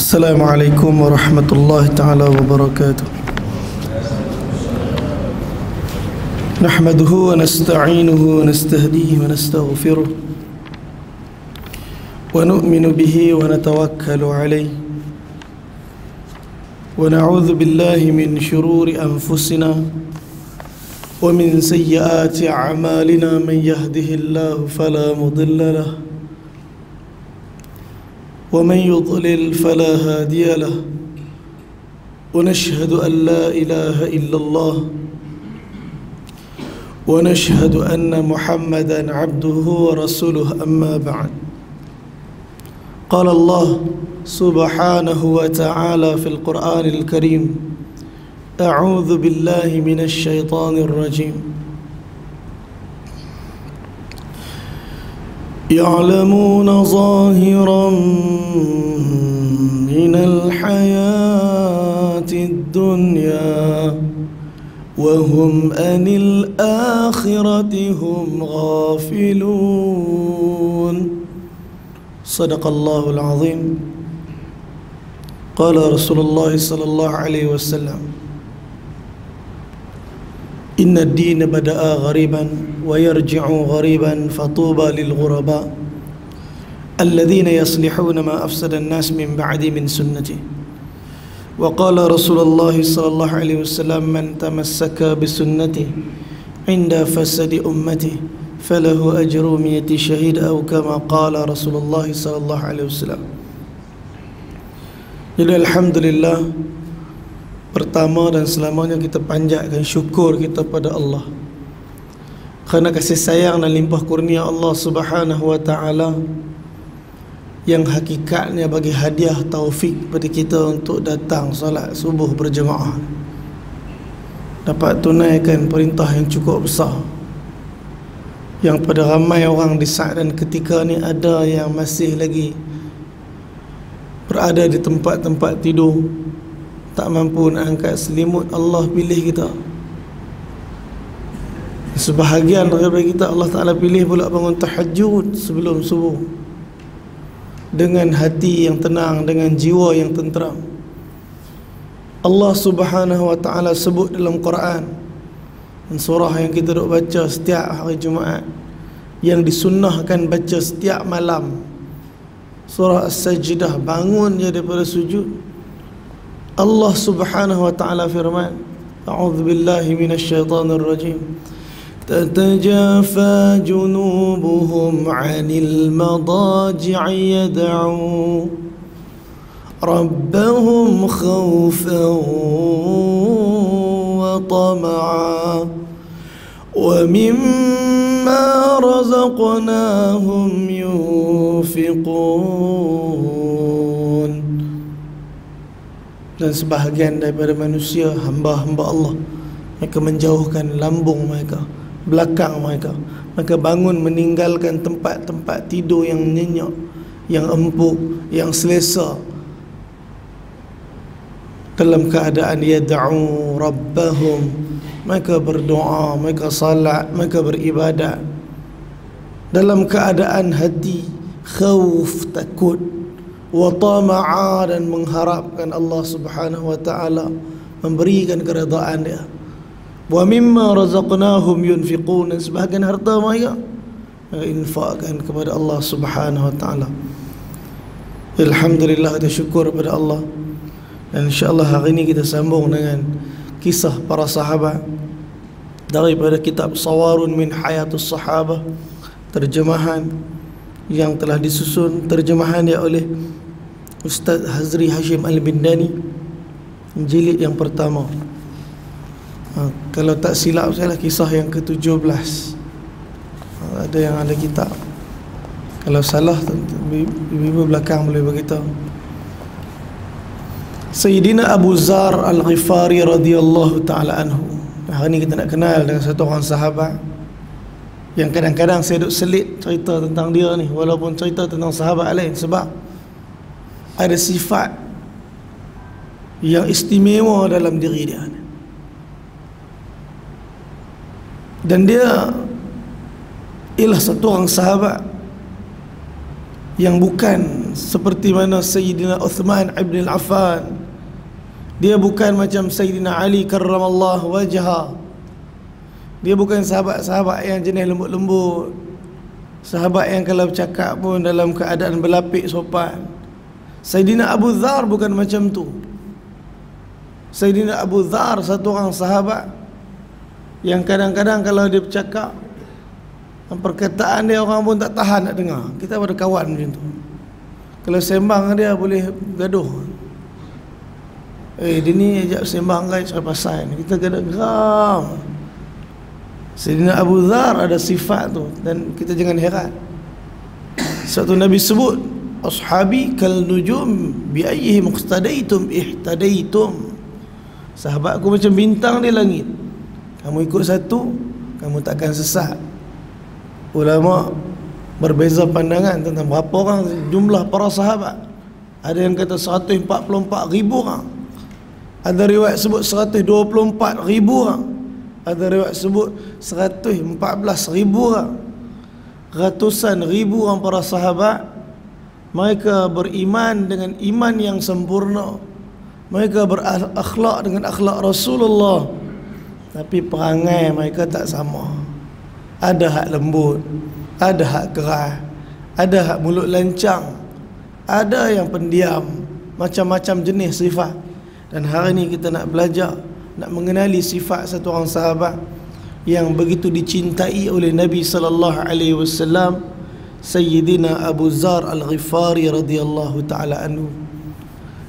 السلام عليكم ورحمة الله تعالى وبركاته. نحمده ونستعينه ونستهديه ونستغفره ونؤمن به ونتوكل عليه ونعوذ بالله من شرور أنفسنا ومن سيئات أعمالنا. من يهده الله فلا مضل له ومن يضلل فلا هادي له. ونشهد أن لا إله إلا الله ونشهد أن محمدا عبده ورسوله. أما بعد، قال الله سبحانه وتعالى في القرآن الكريم: أعوذ بالله من الشيطان الرجيم. يعلمون ظاهرا من الحياة الدنيا وهم عن الآخرة هم غافلون. صدق الله العظيم. قال رسول الله صلى الله عليه وسلم: إن الدين بدأ غريبا ويرجع غريبا فطوبى للغرباء الذين يصلحون ما أفسد الناس من بعد من سنته. وقال رسول الله صلى الله عليه وسلم: من تمسك بسنته عند فسد أمته فله أجر 100 شهيد، أو كما قال رسول الله صلى الله عليه وسلم. Jadi alhamdulillah, pertama dan selamanya kita panjatkan syukur kita pada Allah kerana kasih sayang dan limpah kurnia Allah Subhanahu wa ta'ala yang hakikatnya bagi hadiah taufik pada kita untuk datang salat subuh berjemaah, dapat tunaikan perintah yang cukup besar yang pada ramai orang di saat dan ketika ni ada yang masih lagi berada di tempat-tempat tidur, tak mampu nak angkat selimut. Allah pilih kita. Sebahagian daripada kita Allah Ta'ala pilih pula bangun tahajud sebelum subuh dengan hati yang tenang, dengan jiwa yang tenteram. Allah Subhanahu wa ta'ala sebut dalam Quran, surah yang kita duk baca setiap hari Jumaat, yang disunnahkan baca setiap malam, surah As-Sajdah. Bangun je daripada sujud, Allah Subhanahu wa ta'ala firman: A'udzu billahi minasyaitonir rajim. Tatajafa junubuhum 'anil madaji'i yad'u rabbahum khawfan wa tama'a wa mimma razaqnahum yunfiqun. Dan sebahagian daripada manusia, hamba-hamba Allah, mereka menjauhkan lambung mereka, belakang mereka. Mereka bangun meninggalkan tempat-tempat tidur yang nyenyak, yang empuk, yang selesa, dalam keadaan yad'u rabbahum, mereka berdoa, mereka salat, mereka beribadat dalam keadaan hati khauf, takut, wa tama'a, dan mengharapkan Allah Subhanahu wa ta'ala memberikan keredaan dia. Wa mimma razaqnahum yunfiqun, dan sebahagian harta mereka infakkan kepada Allah Subhanahu wa ta'ala. Alhamdulillah, kita syukur kepada Allah. Dan insya-Allah hari ini kita sambung dengan kisah para sahabat daripada kitab Sawarun min Hayatus Sahabah, terjemahan yang telah disusun, terjemahan dia oleh Ustaz Hazri Hashim Al-Bindani, jilid yang pertama. Kalau tak silap saya lah kisah yang ke-17. Ada yang ada kitab. Kalau salah, ibu belakang boleh beritahu. Sayyidina Abu Zar Al-Ghifari radhiyallahu ta'ala anhu. Hari ni kita nak kenal dengan satu orang sahabat yang kadang-kadang saya duk selit cerita tentang dia ni, walaupun cerita tentang sahabat lain, sebab ada sifat yang istimewa dalam diri dia. Dan dia ialah satu orang sahabat yang bukan seperti mana Sayyidina Uthman ibn al-Affan. Dia bukan macam Sayyidina Ali karramallahu wajha. Dia bukan sahabat-sahabat yang jenis lembut-lembut, sahabat yang kalau bercakap pun dalam keadaan berlapik sopan. Sayyidina Abu Dzar bukan macam tu. Sayyidina Abu Dzar satu orang sahabat yang kadang-kadang kalau dia bercakap, perkataan dia orang pun tak tahan nak dengar. Kita pada kawan macam tu, kalau sembang dia boleh gaduh. Dia ni ajak sembang guys pasal kita gaduh. Sayyidina Abu Dzar ada sifat tu, dan kita jangan heran. Satu Nabi sebut, ashabi kal nujum bi ayyihi muqtadaitum ihtadaitum. Sahabatku macam bintang di langit, kamu ikut satu, kamu takkan sesat. Ulama berbeza pandangan tentang berapa orang jumlah para sahabat. Ada yang kata 144,000 orang, ada riwayat sebut 124,000 orang, ada riwayat sebut 114,000 orang. Ratusan ribu orang para sahabat, mereka beriman dengan iman yang sempurna, mereka berakhlak dengan akhlak Rasulullah, tapi perangai mereka tak sama. Ada hak lembut, ada hak keras, ada hak mulut lancang, ada yang pendiam, macam-macam jenis sifat. Dan hari ini kita nak belajar, nak mengenali sifat satu orang sahabat yang begitu dicintai oleh Nabi sallallahu alaihi wasallam, Sayyidina Abu Dzar Al-Ghifari radhiyallahu taala anhu.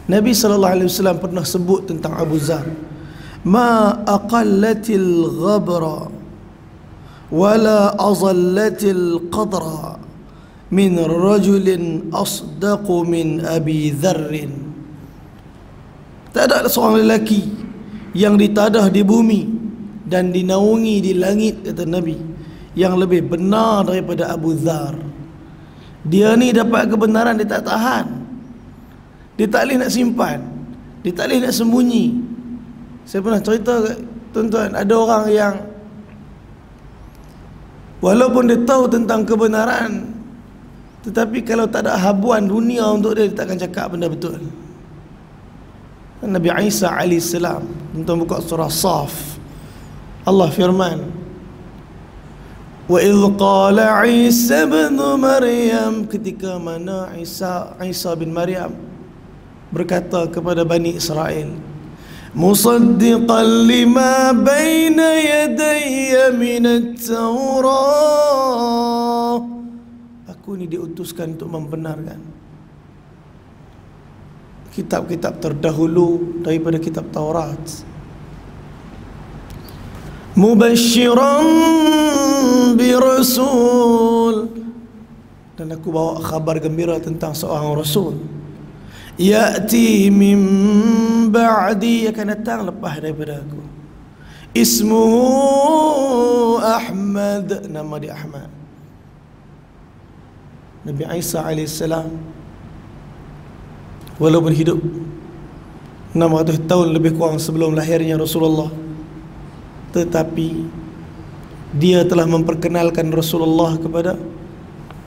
Nabi sallallahu alaihi wasallam pernah sebut tentang Abu Dzar, ma aqallatil ghabra wala azallatil qadra min rajulin asdaqu min Abi Dzarrin. Tak ada seorang lelaki yang ditadah di bumi dan dinaungi di langit, kata Nabi, yang lebih benar daripada Abu Dzar. Dia ni dapat kebenaran, dia tak tahan, dia tak boleh nak simpan, dia tak boleh nak sembunyi. Saya pernah cerita, tuan-tuan, ada orang yang walaupun dia tahu tentang kebenaran, tetapi kalau tak ada habuan dunia untuk dia, dia takkan cakap benda betul. Nabi Isa AS, tuan-tuan buka surah Saf, Allah firman, wa idh qala Isa bin Maryam, ketika mana Isa bin Maryam berkata kepada Bani Israel, musaddiqan lima baina yadayya minat Taurah, aku ni diutuskan untuk membenarkan kitab-kitab terdahulu daripada kitab Taurat. Mubashiran bi rasul, dan aku bawa khabar gembira tentang seorang rasul, ya'ti min ba'di, akan datang lepas daripada aku, ismuhu Ahmad, nama dia Ahmad. Nabi Isa AS walaupun hidup 600 tahun lebih kurang sebelum lahirnya Rasulullah, tetapi dia telah memperkenalkan Rasulullah kepada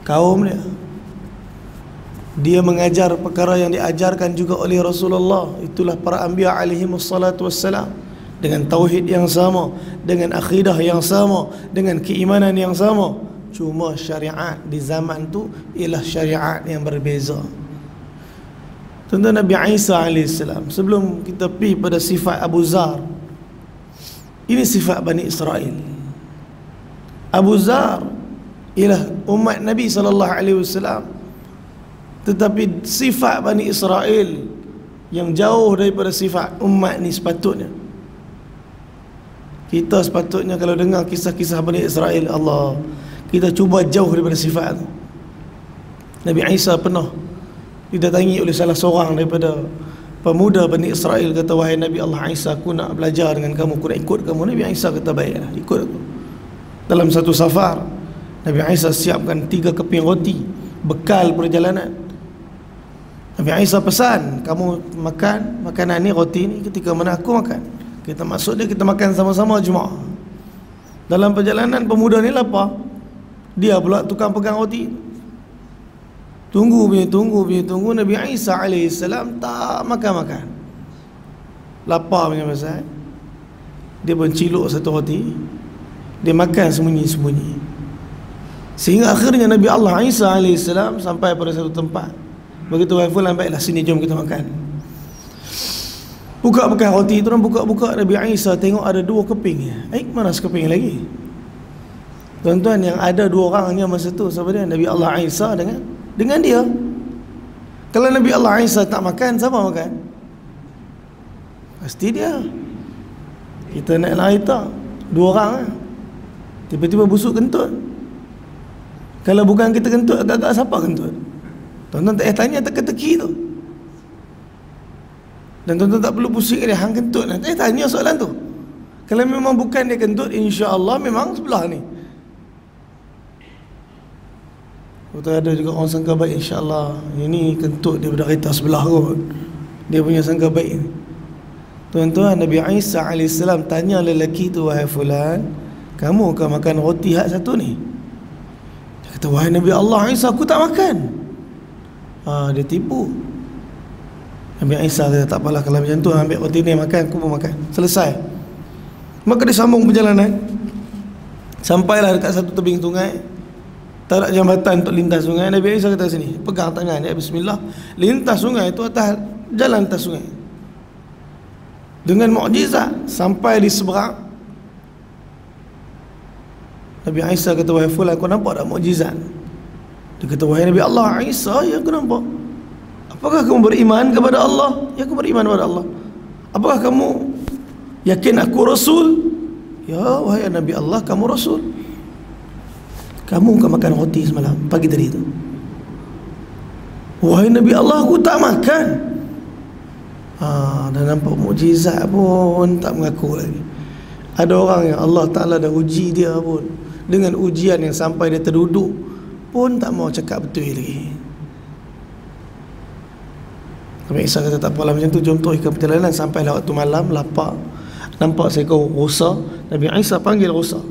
kaum dia. Dia mengajar perkara yang diajarkan juga oleh Rasulullah. Itulah para anbiya alaihimussalatu wassalam, dengan tauhid yang sama, dengan akidah yang sama, dengan keimanan yang sama. Cuma syariat di zaman tu ialah syariat yang berbeza. Tentang Nabi Isa AS, sebelum kita pergi pada sifat Abu Dzar, ini sifat Bani Israel. Abu Dzar ialah umat Nabi SAW, tetapi sifat Bani Israel yang jauh daripada sifat umat ni sepatutnya. Kita sepatutnya kalau dengar kisah-kisah Bani Israel, Allah, kita cuba jauh daripada sifat tu. Nabi Isa pernah didatangi oleh salah seorang daripada pemuda Bani Israel, kata, wahai Nabi Allah Isa, aku nak belajar dengan kamu, aku nak ikut kamu. Nabi Isa kata, baiklah, ikut aku. Dalam satu safar, Nabi Isa siapkan 3 keping roti, bekal perjalanan. Nabi Isa pesan, kamu makan makanan ni, roti ni, ketika mana aku makan. Kita masuk dia, kita makan sama-sama jemaah. Dalam perjalanan, pemuda ni lapar, dia pula tukang pegang roti. Tunggu Nabi Isa alaihissalam tak makan. Lapar punya pasal. Dia pun ciluk satu roti, dia makan sembunyi-sembunyi. Sehingga akhirnya Nabi Allah Isa alaihissalam sampai pada satu tempat. Begitu wahai fulan, baiklah sini jom kita makan. Buka roti tu, buka Nabi Isa tengok ada 2 keping. Mana sekeping lagi? Tuan-tuan, yang ada 2 orang hanya masa tu. Siapa dia? Nabi Allah Isa dengan dia. Kalau Nabi Allah Isa tak makan, siapa makan? Pasti dia. Kita naik kereta 2 orang lah. Tiba-tiba busuk kentut. Kalau bukan kita kentut, agak-agak siapa kentut? Tuan-tuan tak tanya teka-teki tu. Dan tuan-tuan tak perlu pusing dia hang kentut lah. Tak tanya soalan tu. Kalau memang bukan dia kentut, insya-Allah memang sebelah ni. Betul, ada juga orang sangka baik, insya-Allah ini kentut dia pada kereta sebelah kot. Dia punya sangka baik. Tuan-tuan, Nabi Isa alaihissalam tanya lelaki tu, wahai fulan, kamu akan makan roti hak satu ni? Dia kata, wahai Nabi Allah Isa, aku tak makan. Dia tipu. Nabi Isa kata, tak apalah, kalau macam tu ambil roti ni makan, aku pun makan. Selesai. Maka dia sambung perjalanan. Sampailah dekat satu tebing sungai. Tak ada jambatan untuk lintas sungai. Nabi Isa kata, sini, pegang tangan ya, bismillah, lintas sungai itu atas jalan atas sungai. Dengan mukjizat sampai di seberang. Nabi Isa kata, wahai fulan, kau nampak tak mukjizat? Dia kata, wahai Nabi Allah Isa, ya aku nampak. Apakah kamu beriman kepada Allah? Ya, aku beriman kepada Allah. Apakah kamu yakin aku Rasul? Ya, wahai Nabi Allah, kamu Rasul. Kamu akan makan roti semalam, pagi tadi itu. Wahai Nabi Allah, aku tak makan. Dah nampak mukjizat pun tak mengaku lagi. Ada orang yang Allah Ta'ala dah uji dia pun, dengan ujian yang sampai dia terduduk pun tak mau cakap betul lagi. Nabi Isa kata, tak apalah macam tu, jom teruskan perjalanan. Sampailah waktu malam, lapar, nampak seekor rusa. Nabi Isa panggil rusa.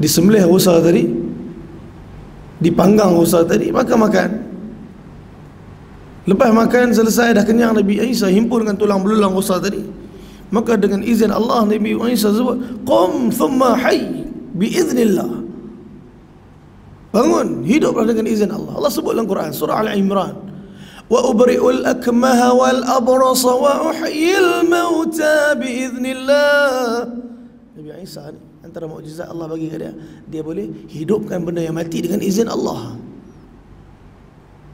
Disembelih rusa tadi, dipanggang rusa tadi, maka makan. Lepas makan selesai dah kenyang, Nabi Isa himpunkan tulang belulang rusa tadi. Maka dengan izin Allah, Nabi Isa sebut, qum thumma hayy biiznillah. Bangun, hiduplah dengan izin Allah. Allah sebut dalam Quran surah Al-Imran, wa ubri'ul akmaha wal abrasa wa uhyil mauta biiznillah. Nabi Isa ni antara mukjizat Allah bagi ke dia, dia boleh hidupkan benda yang mati dengan izin Allah.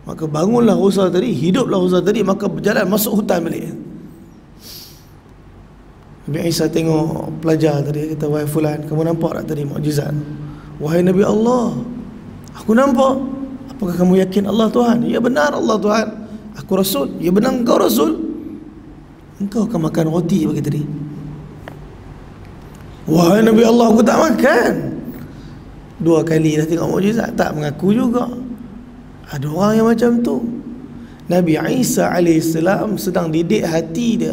Maka bangunlah rusa tadi, hiduplah rusa tadi, maka berjalan masuk hutan balik. Nabi Isa tengok pelajar tadi, kata, wahai fulan, kamu nampak tak tadi mukjizat? Wahai Nabi Allah, aku nampak. Apakah kamu yakin Allah Tuhan? Ya benar Allah Tuhan. Aku Rasul. Ya benar engkau Rasul. Engkau akan makan roti pagi tadi. Wahai Nabi Allah, aku tak makan. 2 kali dah tengok mukjizat, tak mengaku juga. Ada orang yang macam tu. Nabi Isa alaihissalam sedang didik hati dia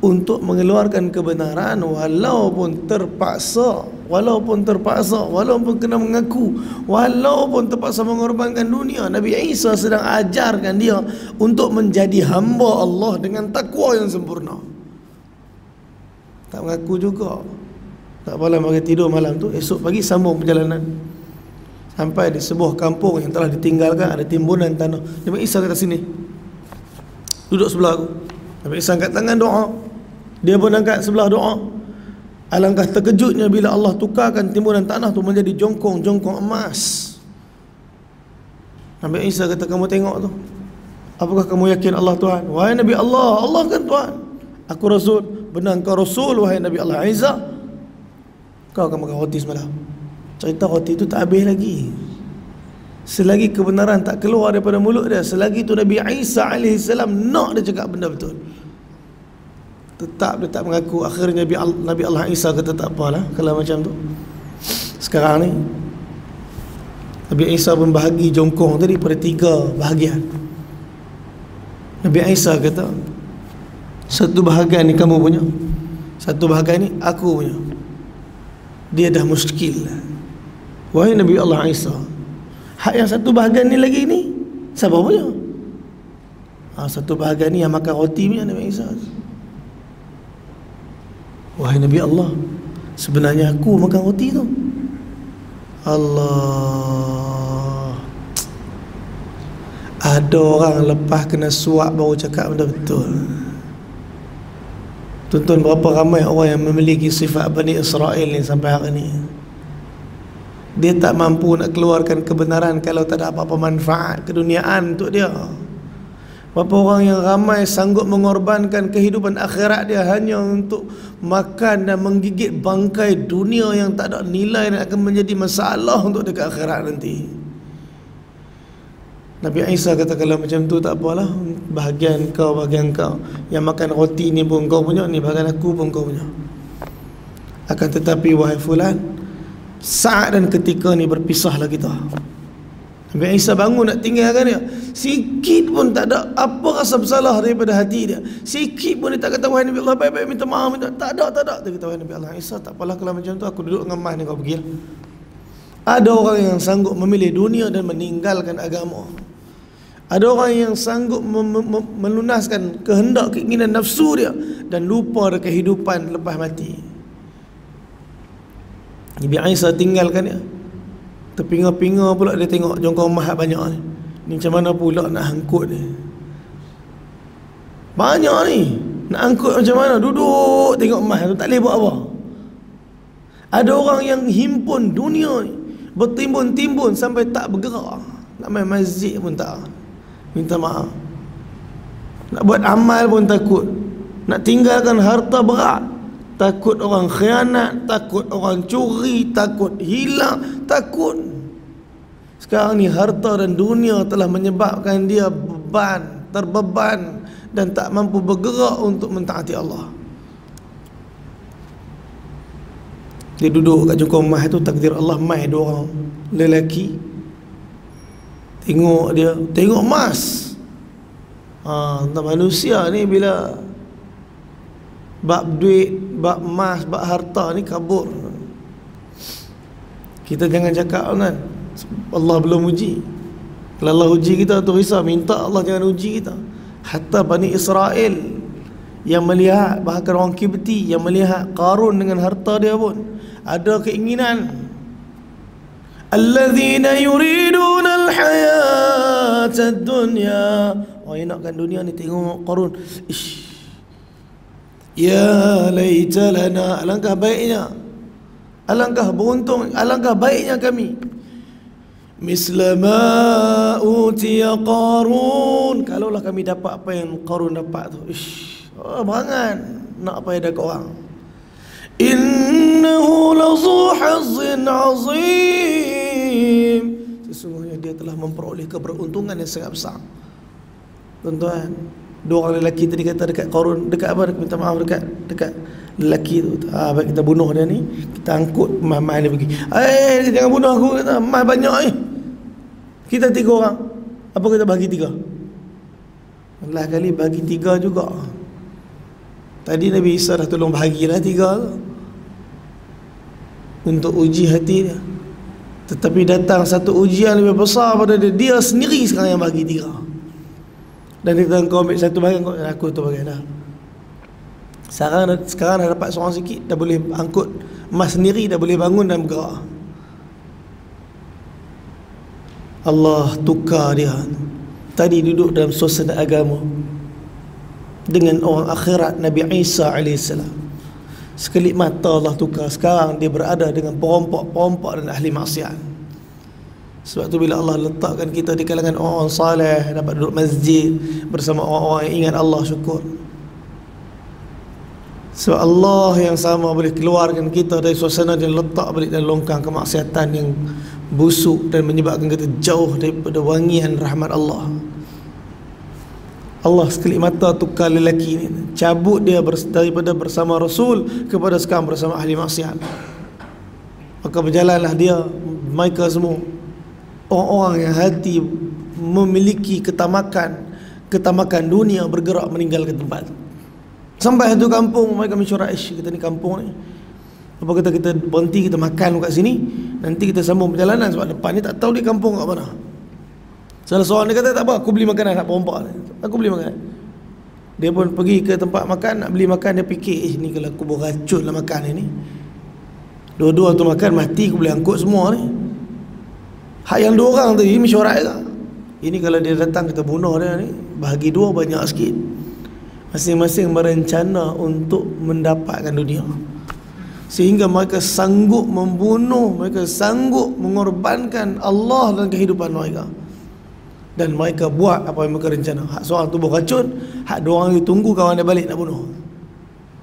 untuk mengeluarkan kebenaran walaupun terpaksa, walaupun kena mengaku, walaupun terpaksa mengorbankan dunia. Nabi Isa sedang ajarkan dia untuk menjadi hamba Allah dengan takwa yang sempurna. Tak mengaku juga. Tak apalah, bagi tidur malam tu, esok pagi sambung perjalanan. Sampai di sebuah kampung yang telah ditinggalkan, ada timbunan tanah. Nabi Isa kata, sini, duduk sebelah aku. Nabi Isa angkat tangan doa. Dia pun angkat sebelah doa. Alangkah terkejutnya bila Allah tukarkan timbunan tanah tu menjadi jongkong-jongkong emas. Nabi Isa kata, kamu tengok tu, apakah kamu yakin Allah Tuhan? Wahai Nabi Allah, Allah kan Tuhan. Aku Rasul. Benar engkau Rasul, wahai Nabi Allah Isa. Kau akan makan roti semalam. Cerita roti itu tak habis lagi. Selagi kebenaran tak keluar daripada mulut dia, selagi tu Nabi Isa alaihissalam nak dia cakap benda betul, tetap dia tak mengaku. Akhirnya Nabi Allah Isa kata, tak apalah kalau macam tu. Sekarang ni Nabi Isa membahagi jongkong tadi pada 3 bahagian. Nabi Isa kata, satu bahagian ni kamu punya, satu bahagian ni aku punya. Dia dah muskil. Wahai Nabi Allah Isa, Hak yang satu bahagian ni lagi ni siapa punya? Satu bahagian ni yang makan roti punya Nabi Isa. Wahai Nabi Allah, sebenarnya aku makan roti tu. Allah, ada orang lepas kena suap baru cakap benda betul. Tuan-tuan, berapa ramai orang yang memiliki sifat Bani Israel ni sampai hari ni. Dia tak mampu nak keluarkan kebenaran kalau tak ada apa-apa manfaat keduniaan untuk dia. Berapa orang yang ramai sanggup mengorbankan kehidupan akhirat dia hanya untuk makan dan menggigit bangkai dunia yang tak ada nilai dan akan menjadi masalah untuk dekat akhirat nanti. Nabi Isa kata kalau macam tu tak apalah, bahagian kau. Yang makan roti ni pun kau punya, ni bahagian aku pun kau punya. Akan tetapi wahai fulan, saat dan ketika ni berpisahlah kita. Nabi Isa bangun nak tinggalkan dia, sikit pun tak ada apa rasa bersalah daripada hati dia. Sikit pun dia tak kata wahai Nabi Allah, baik-baik minta maaf, tak ada. Dia kata wahai Nabi Allah, Isa tak apalah kalau macam tu, aku duduk dengan Mas ni, kau pergi. Ada orang yang sanggup memilih dunia dan meninggalkan agama. Ada orang yang sanggup melunaskan kehendak, keinginan nafsu dia dan lupa ada kehidupan lepas mati. Nabi Isa tinggalkan dia. Terpinga-pinga pula dia tengok jongkong emas banyak ni. Ni macam mana pula nak angkut ni? Banyak ni. Nak angkut macam mana? Duduk tengok emas tu, tak boleh buat apa. Ada orang yang himpun dunia ni, bertimbun-timbun sampai tak bergerak. Nak main masjid pun tak, minta maaf. Nak buat amal pun takut. Nak tinggalkan harta berat, takut orang khianat, takut orang curi, takut hilang, takut. Sekarang ni harta dan dunia telah menyebabkan dia terbeban dan tak mampu bergerak untuk mentaati Allah. Dia duduk kat jongkong emas tu, takdir Allah mai dua orang lelaki. Tengok dia, tengok emas. Tentang manusia ni bila bab duit, bab emas, bab harta ni kabur. Kita jangan cakap kan Allah belum uji. Kalau Allah uji kita tu risau, minta Allah jangan uji kita. Hatta Bani Israel yang melihat, bahkan orang Kibti yang melihat Qarun dengan harta dia pun ada keinginan. Alladzina yuriduna al-hayata ad-dunya. Orang nakkan dunia ni, tengok Qarun. Ish, ya laita lana, alangkah baiknya, alangkah beruntung, alangkah baiknya kami. Misla ma utiya Qarun, kalaulah kami dapat apa yang Qarun dapat tu. Ish, berangan nak apa yang ada kat orang. Innahu lazu hazzin azim, sesungguhnya dia telah memperoleh keberuntungan yang sangat besar. Tuan-tuan, dua orang lelaki tadi kata dekat Qarun, dekat apa? Minta maaf dekat lelaki tu. Baik kita bunuh dia ni, kita angkut emas-emas dia pergi. Jangan bunuh aku, kata emas banyak ni. Kita 3 orang, apa kita bagi 3? Allah kali bagi 3 juga. Tadi Nabi Isa dah tolong bahagilah 3 tu untuk uji hati dia. Tetapi datang satu ujian lebih besar pada dia. Dia sendiri sekarang yang bagi 3. Dan dia kata kau ambil satu bahagian, aku tu bahagian dah. Sekarang dah dapat seorang sikit, dah boleh angkut emas sendiri, dah boleh bangun dan bergerak. Allah tukar dia. Tadi duduk dalam suasana agama dengan orang akhirat, Nabi Isa AS. Sekelip mata Allah tukar. Sekarang dia berada dengan perompak-perompak dan ahli maksiat. Sebab tu bila Allah letakkan kita di kalangan orang saleh, dapat duduk masjid bersama orang-orang yang ingat Allah, syukur. Sebab Allah yang sama boleh keluarkan kita dari suasana dan letak balik dalam longkang kemaksiatan yang busuk dan menyebabkan kita jauh daripada wangian rahmat Allah. Allah sekelip mata tukar lelaki ni, cabut dia daripada bersama Rasul kepada sekarang bersama ahli maksiat. Maka berjalanlah dia, mereka semua orang-orang yang hati memiliki ketamakan dunia, bergerak meninggalkan tempat. Sampai satu kampung, mereka mencurah, kita ni kampung ni, apa kata kita berhenti, kita makan kat sini, nanti kita sambung perjalanan sebab depan ni tak tahu di kampung kat mana. Salah seorang dia kata, tak apa, aku beli makanan, nak perompak, aku beli makanan. Dia pun pergi ke tempat makan, nak beli makan, dia fikir, ni kalau aku beracun lah makan ni, dua-dua tu makan mati, aku boleh angkut semua ni. Hak yang dua orang tadi mesyuarat ke, ini kalau dia datang kita bunuh dia ni, bahagi dua banyak sikit. Masing-masing berencana untuk mendapatkan dunia, sehingga mereka sanggup membunuh, mereka sanggup mengorbankan Allah dalam kehidupan mereka. Dan mereka buat apa yang mereka rencana. Hak seorang tu beracun, hak dua orang tu tunggu kawan dia balik nak bunuh.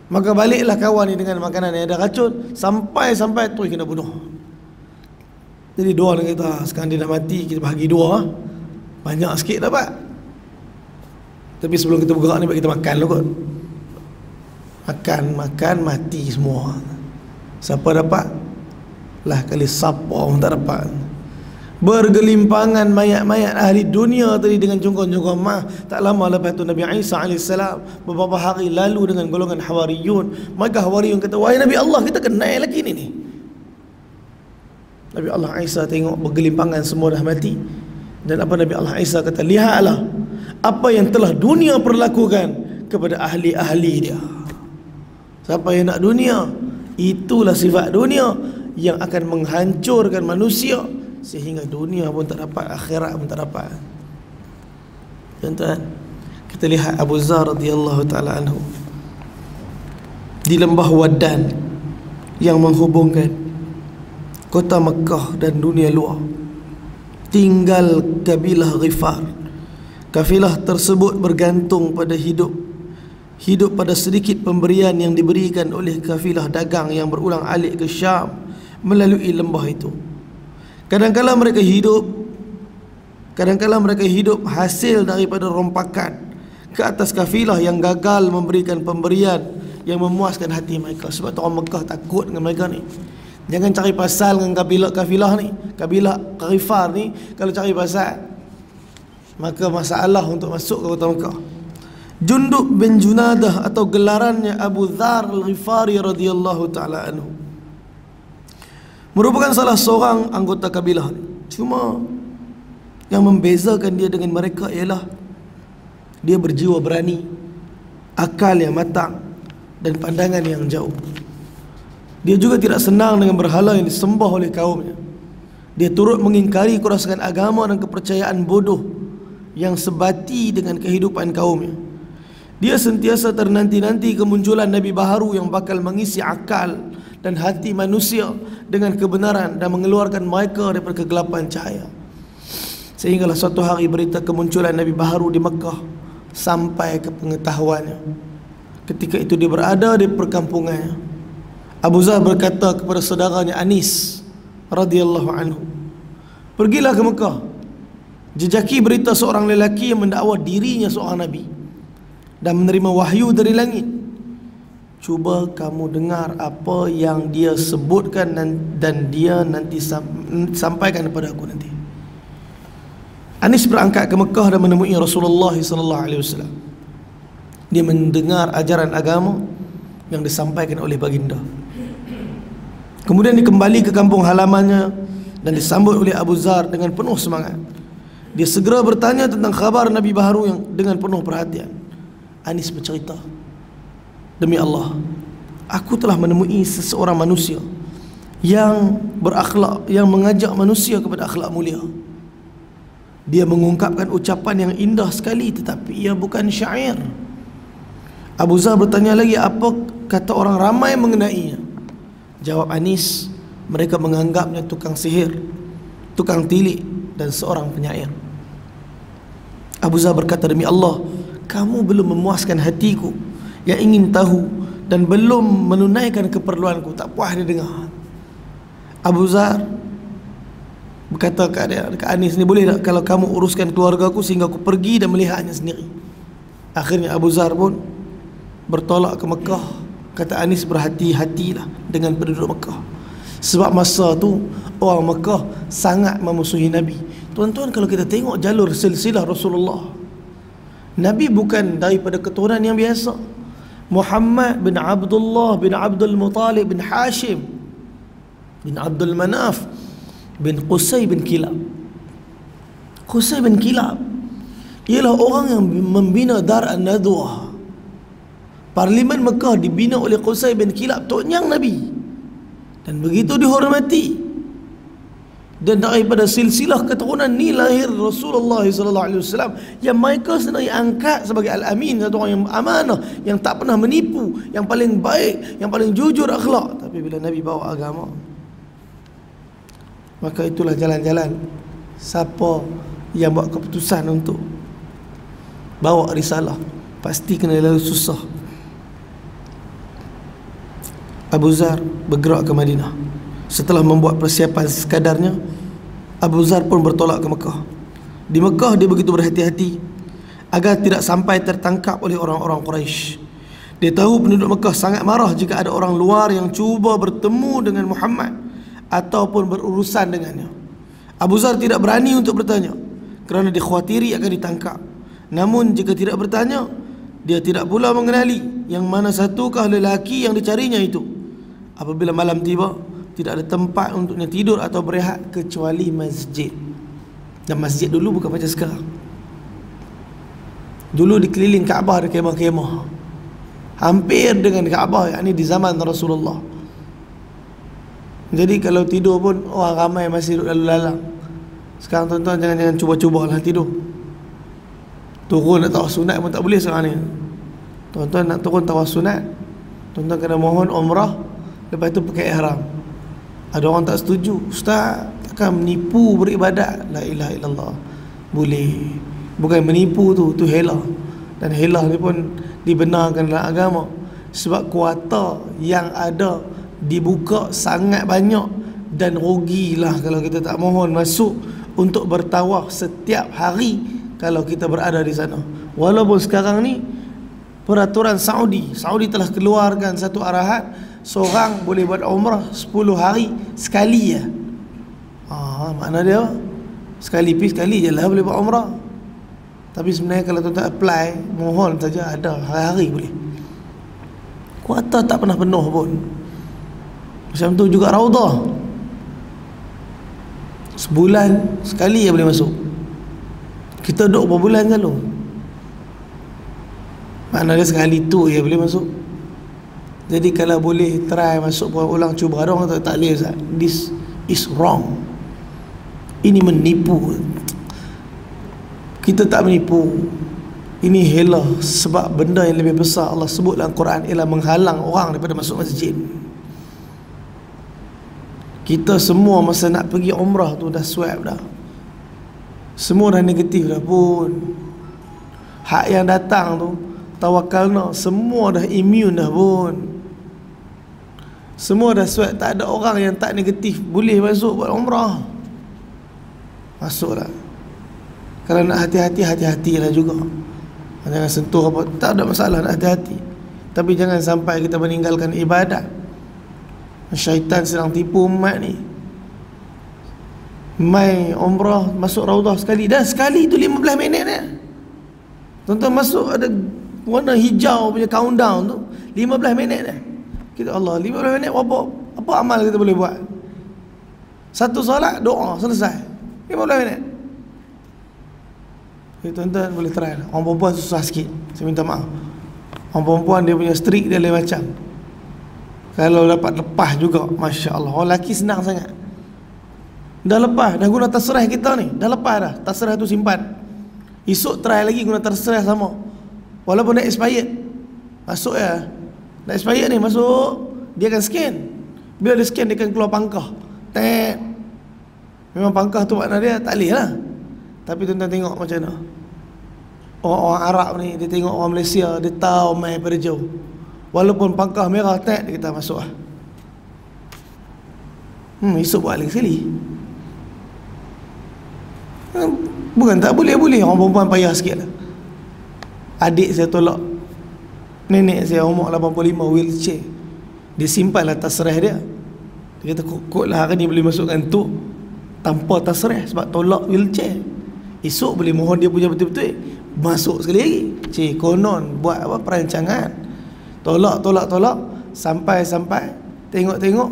Maka baliklah kawan ni dengan makanan yang ada racun, sampai tu kena bunuh. Jadi dua orang kata, sekarang dia nak mati, kita bahagi dua, banyak sikit dapat. Tapi sebelum kita bergerak ni, kita makan dulu kot. Makan, mati semua. Siapa dapat? Lah kali siapa pun tak dapat. Bergelimpangan mayat-mayat ahli dunia tadi dengan jungkong-jungkong mah. Tak lama lepas tu Nabi Isa AS beberapa hari lalu dengan golongan Hawariyun. Maka Hawariyun kata, wahai Nabi Allah, kita kenal lagi ni. Nabi Allah Isa tengok bergelimpangan semua dah mati. Dan apa Nabi Allah Isa kata, lihatlah apa yang telah dunia perlakukan kepada ahli-ahli dia. Siapa yang nak dunia, itulah sifat dunia yang akan menghancurkan manusia, sehingga dunia pun tak dapat, akhirat pun tak dapat. Tuan-tuan, kita lihat Abu Zar radhiyallahu ta'ala anhu di lembah Wadan yang menghubungkan kota Mekah dan dunia luar, tinggal kabilah Ghifar. Kafilah tersebut bergantung pada hidup pada sedikit pemberian yang diberikan oleh kafilah dagang yang berulang alik ke Syam melalui lembah itu. Kadang-kala mereka hidup hasil daripada rompakan ke atas kafilah yang gagal memberikan pemberian yang memuaskan hati mereka. Sebab tu orang Mekah takut dengan mereka ni. Jangan cari pasal dengan kafilah ni, kabilah Ghifar ni. Kalau cari pasal, maka masalah untuk masuk ke kota Mekah. Jundub bin Junadah atau gelarannya Abu Dzar Al-Ghifari radhiyallahu ta'ala anhu, merupakan salah seorang anggota kabilah ni. Cuma yang membezakan dia dengan mereka ialah dia berjiwa berani, akal yang matang dan pandangan yang jauh. Dia juga tidak senang dengan berhala yang disembah oleh kaumnya. Dia turut mengingkari kerosakan agama dan kepercayaan bodoh yang sebati dengan kehidupan kaumnya. Dia sentiasa ternanti-nanti kemunculan Nabi baharu yang bakal mengisi akal dan hati manusia dengan kebenaran dan mengeluarkan mereka daripada kegelapan cahaya. Sehinggalah suatu hari berita kemunculan Nabi baharu di Mekah sampai ke pengetahuannya. Ketika itu dia berada di perkampungannya. Abu Zar berkata kepada saudaranya Anis radhiyallahu anhu, pergilah ke Mekah, jejaki berita seorang lelaki yang mendakwa dirinya seorang nabi dan menerima wahyu dari langit. Cuba kamu dengar apa yang dia sebutkan dan dia nanti sampaikan kepada aku nanti. Anis berangkat ke Mekah dan menemui Rasulullah SAW. Dia mendengar ajaran agama yang disampaikan oleh baginda. Kemudian dia kembali ke kampung halamannya dan disambut oleh Abu Zar dengan penuh semangat. Dia segera bertanya tentang khabar Nabi baharu yang dengan penuh perhatian. Anis bercerita, demi Allah, aku telah menemui seseorang manusia yang berakhlak, yang mengajak manusia kepada akhlak mulia. Dia mengungkapkan ucapan yang indah sekali, tetapi ia bukan syair. Abu Zar bertanya lagi, apa kata orang ramai mengenainya? Jawab Anis, mereka menganggapnya tukang sihir, tukang tilik dan seorang penyair. Abu Zar berkata, demi Allah, kamu belum memuaskan hatiku yang ingin tahu dan belum menunaikan keperluanku. Tak puas dia dengar. Abu Zar berkata ke Anis ni, boleh tak kalau kamu uruskan keluarga aku sehingga aku pergi dan melihatnya sendiri. Akhirnya Abu Zar pun bertolak ke Mekah. Kata Anis, berhati-hatilah dengan penduduk Mekah, sebab masa tu orang Mekah sangat memusuhi Nabi. Tuan-tuan, kalau kita tengok jalur silsilah Rasulullah, Nabi bukan daripada keturunan yang biasa. Muhammad bin Abdullah bin Abdul Muttalib bin Hashim bin Abdul Manaf bin Qusay bin Kilab. Qusay bin Kilab ialah orang yang membina Dar An-Nadwah. Parlimen Mekah dibina oleh Qusay bin Kilab, toknyang Nabi, dan begitu dihormati. Dan daripada silsilah keturunan ni lahir Rasulullah SAW yang mereka sendiri angkat sebagai Al-Amin, satu orang yang amanah, yang tak pernah menipu, yang paling baik, yang paling jujur akhlak. Tapi bila Nabi bawa agama, maka itulah jalan-jalan siapa yang buat keputusan untuk bawa risalah, pasti kena lalu susah. Abu Zar bergerak ke Madinah. Setelah membuat persiapan sekadarnya, Abu Zar pun bertolak ke Mekah. Di Mekah dia begitu berhati-hati agar tidak sampai tertangkap oleh orang-orang Quraisy. Dia tahu penduduk Mekah sangat marah jika ada orang luar yang cuba bertemu dengan Muhammad ataupun berurusan dengannya. Abu Zar tidak berani untuk bertanya kerana dikhawatiri akan ditangkap. Namun jika tidak bertanya, dia tidak pula mengenali yang mana satukah lelaki yang dicarinya itu. Apabila malam tiba, tidak ada tempat untuknya tidur atau berehat kecuali masjid. Dan masjid dulu bukan macam sekarang. Dulu dikeliling Kaabah ada kemah-kemah, hampir dengan Kaabah, yakni di zaman Rasulullah. Jadi kalau tidur pun orang ramai masih duduk lalu lalang. Sekarang tuan-tuan jangan cuba-cubalah tidur. Turun nak tawaf sunat pun tak boleh sekarang ni. Tuan-tuan nak turun tawaf sunat, tuan-tuan kena mohon umrah, lepas tu pakai ihram. Ada orang tak setuju, ustaz takkan menipu beribadat. La ilaha illallah. Boleh. Bukan menipu tu hela. Dan hela ni pun dibenarkan dalam agama, sebab kuota yang ada dibuka sangat banyak, dan rugilah kalau kita tak mohon masuk untuk bertawaf setiap hari kalau kita berada di sana. Walaupun sekarang ni peraturan Saudi telah keluarkan satu arahan, seorang boleh buat umrah 10 hari sekali ya. Makna dia sekali pergi sekali je lah boleh buat umrah. Tapi sebenarnya kalau tuan-tuan apply, mohon saja ada hari-hari boleh. Kuota tak pernah penuh pun. Macam tu juga Raudah, sebulan sekali je boleh masuk. Kita duduk berapa bulan selalu. Makna dia sekali tu je boleh masuk. Jadi kalau boleh try masuk ulang, cuba. Ada orang tak boleh, Ustaz. This is wrong. Ini menipu. Kita tak menipu. Ini hela, sebab benda yang lebih besar Allah sebut dalam Quran ialah menghalang orang daripada masuk masjid. Kita semua masa nak pergi umrah tu dah swab dah. Semua dah negatif dah pun. Hak yang datang tu tawakalna, semua dah immune dah pun. Semua dah swab, tak ada orang yang tak negatif boleh masuk buat umrah. Masuklah. Kalau nak hati-hati, hati-hatilah juga. Jangan sentuh apa, tak ada masalah, nak hati-hati. Tapi jangan sampai kita meninggalkan ibadat. Syaitan sedang tipu umat ni. Mai umrah, masuk Raudah sekali, dan sekali tu 15 minit dia. Tuan-tuan masuk ada warna hijau punya countdown tu, 15 minit dia. Kita Allah, 15 minit apa amal kita boleh buat? Satu solat, doa, selesai. 15 minit. Okay, tuan-tuan boleh try. Orang perempuan susah sikit, saya minta maaf. Orang perempuan dia punya strik dia lain macam. Kalau dapat lepas juga, Masya Allah. Orang lelaki senang sangat. Dah lepas, dah guna tasrah kita ni, dah lepas dah. Tasrah tu simpan. Esok try lagi guna tasrah sama. Walaupun dah expired, masuk ya. Dah expired ni, masuk. Dia akan scan. Bila dia scan, dia akan keluar pangkah. Tet. Memang pangkah tu makna dia tak boleh lah. Tapi tuan-tuan tengok macam mana orang-orang Arab ni, dia tengok orang Malaysia, dia tahu main pada jauh. Walaupun pangkah merah, tet, dia kata masuk lah. Esok buat lagi sekali. Bukan tak boleh. Orang perempuan payah sikit lah. Adik saya tolak nenek saya umur 85, wheelchair. Dia simpanlah tasrah dia. Dia kata kot lah hari ni boleh masukkan tu tanpa tasrah sebab tolak wheelchair. Esok boleh mohon dia punya betul-betul masuk sekali lagi. Konon buat apa perancangan. Tolak sampai tengok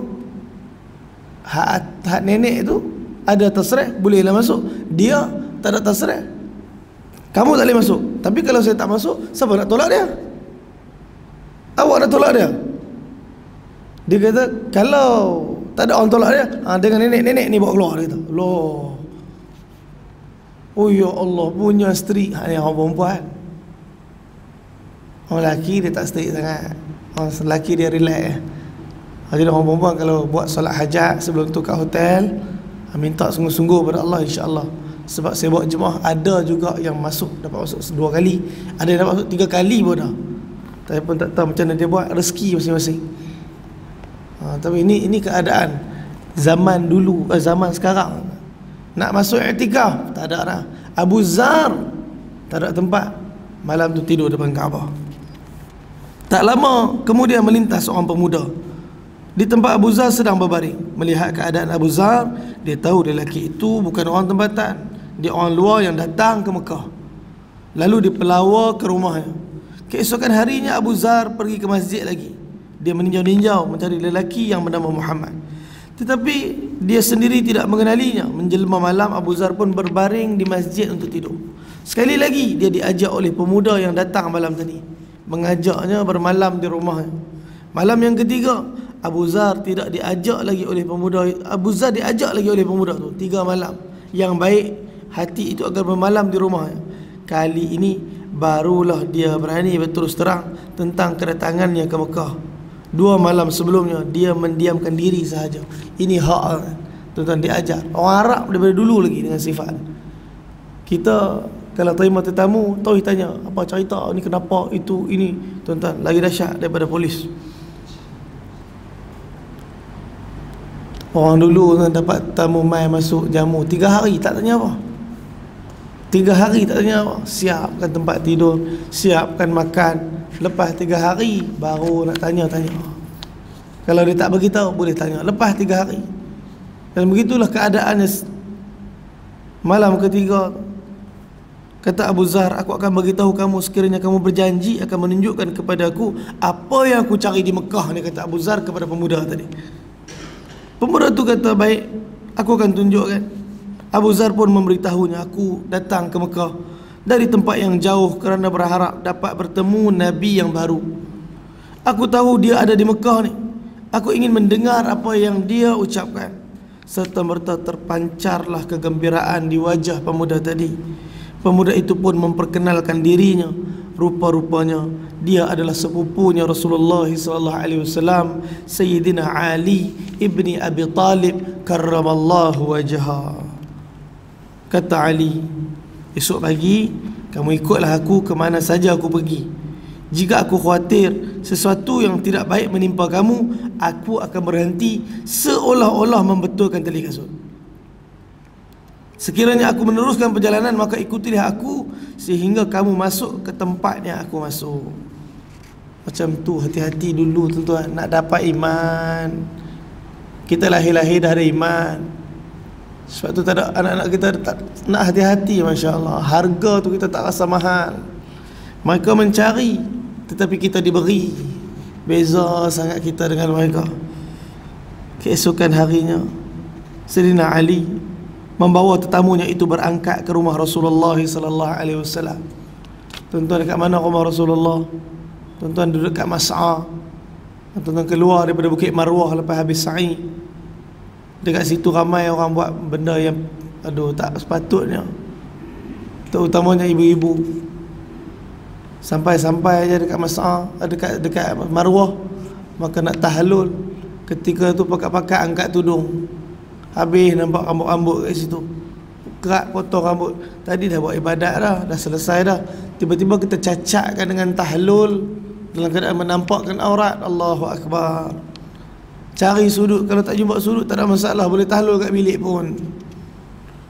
hak nenek tu ada tasrih, bolehlah masuk. Dia tak ada tasrih, kamu tak boleh masuk. Tapi kalau saya tak masuk, siapa nak tolak dia? Awak nak tolak dia? Dia kata kalau tak ada orang tolak dia, dengan nenek ni bawa keluar. Dia kata, loh, oh ya Allah, punya strik. Ni orang perempuan. Orang lelaki dia tak strik sangat. Orang lelaki dia relax. Jadi orang perempuan kalau buat solat hajat sebelum tu kat hotel, minta sungguh-sungguh pada Allah, insya-Allah. Sebab saya buat jemaah, ada juga yang dapat masuk 2 kali, ada yang dapat masuk 3 kali pun dah. Tapi pun tak tahu macam mana dia buat, rezeki masing-masing. Tapi ini keadaan zaman dulu, zaman sekarang. Nak masuk i'tikaf tak ada dah. Abu Zar tak ada tempat, malam tu tidur depan Kaabah. Tak lama kemudian melintas seorang pemuda di tempat Abu Zar sedang berbaring. Melihat keadaan Abu Zar, dia tahu lelaki itu bukan orang tempatan, dia orang luar yang datang ke Mekah. Lalu dipelawa ke rumahnya. Keesokan harinya Abu Zar pergi ke masjid lagi. Dia meninjau-ninjau mencari lelaki yang bernama Muhammad, tetapi dia sendiri tidak mengenalinya. Menjelma malam, Abu Zar pun berbaring di masjid untuk tidur. Sekali lagi dia diajak oleh pemuda yang datang malam tadi, mengajaknya bermalam di rumahnya. Malam yang ketiga, Abu Zar tidak diajak lagi oleh pemuda. Abu Zar diajak lagi oleh pemuda tu 3 malam. Yang baik hati itu agar bermalam di rumahnya. Kali ini barulah dia berani berterus terang tentang kedatangannya ke Mekah. 2 malam sebelumnya dia mendiamkan diri sahaja. Ini hak, tuan-tuan, diajar orang Arab daripada dulu lagi dengan sifat. Kita kalau terima tetamu, tahu tanya apa cerita ni, kenapa itu ini, tuan-tuan, lagi dahsyat daripada polis. Orang dulu dapat tamu mai masuk jamu 3 hari tak tanya apa. 3 hari tak tanya apa. Siapkan tempat tidur, siapkan makan. Lepas 3 hari baru nak tanya-tanya. Kalau dia tak beritahu, boleh tanya lepas 3 hari. Dan begitulah keadaannya. Malam ketiga, kata Abu Zar, aku akan beritahu kamu sekiranya kamu berjanji akan menunjukkan kepadaku apa yang aku cari di Mekah ni, kata Abu Zar kepada pemuda tadi. Pemuda tu kata, baik, aku akan tunjukkan. Abu Zar pun memberitahunya, aku datang ke Mekah dari tempat yang jauh kerana berharap dapat bertemu Nabi yang baru. Aku tahu dia ada di Mekah ni. Aku ingin mendengar apa yang dia ucapkan. Serta merta terpancarlah kegembiraan di wajah pemuda tadi. Pemuda itu pun memperkenalkan dirinya. Rupa-rupanya dia adalah sepupunya Rasulullah SAW, Sayyidina Ali ibni Abi Talib karramallahu wajhah. Kata Ali, esok pagi kamu ikutlah aku ke mana saja aku pergi. Jika aku khawatir sesuatu yang tidak baik menimpa kamu, aku akan berhenti seolah-olah membetulkan tali kasut. Sekiranya aku meneruskan perjalanan, maka ikutilah aku sehingga kamu masuk ke tempat yang aku masuk. Macam tu, hati-hati dulu tuan-tuan. Nak dapat iman, kita lahir-lahir dah ada iman. Sebab tu tak ada, anak-anak kita tak, nak hati-hati, Masya Allah. Harga tu kita tak rasa mahal. Mereka mencari, tetapi kita diberi. Beza sangat kita dengan mereka. Keesokan harinya, Sayyidina Ali membawa tetamunya itu berangkat ke rumah Rasulullah SAW. Tuan-tuan, dekat mana rumah Rasulullah? Tuan-tuan duduk kat Mas'ah. Tuan-tuan keluar daripada Bukit Marwah lepas habis sa'i. Dekat situ ramai orang buat benda yang tak sepatutnya, terutamanya ibu-ibu. Sampai-sampai aja dekat Mas'ah, dekat Marwah, maka nak tahlul. Ketika tu pakat-pakat angkat tudung. Habis nampak rambut-rambut kat situ, kerak potong rambut. Tadi dah buat ibadat dah selesai dah. Tiba-tiba kita cacatkan dengan tahlul dalam keadaan menampakkan aurat. Allahu Akbar. Cari sudut, kalau tak jumpa sudut tak ada masalah, boleh tahlul kat bilik pun.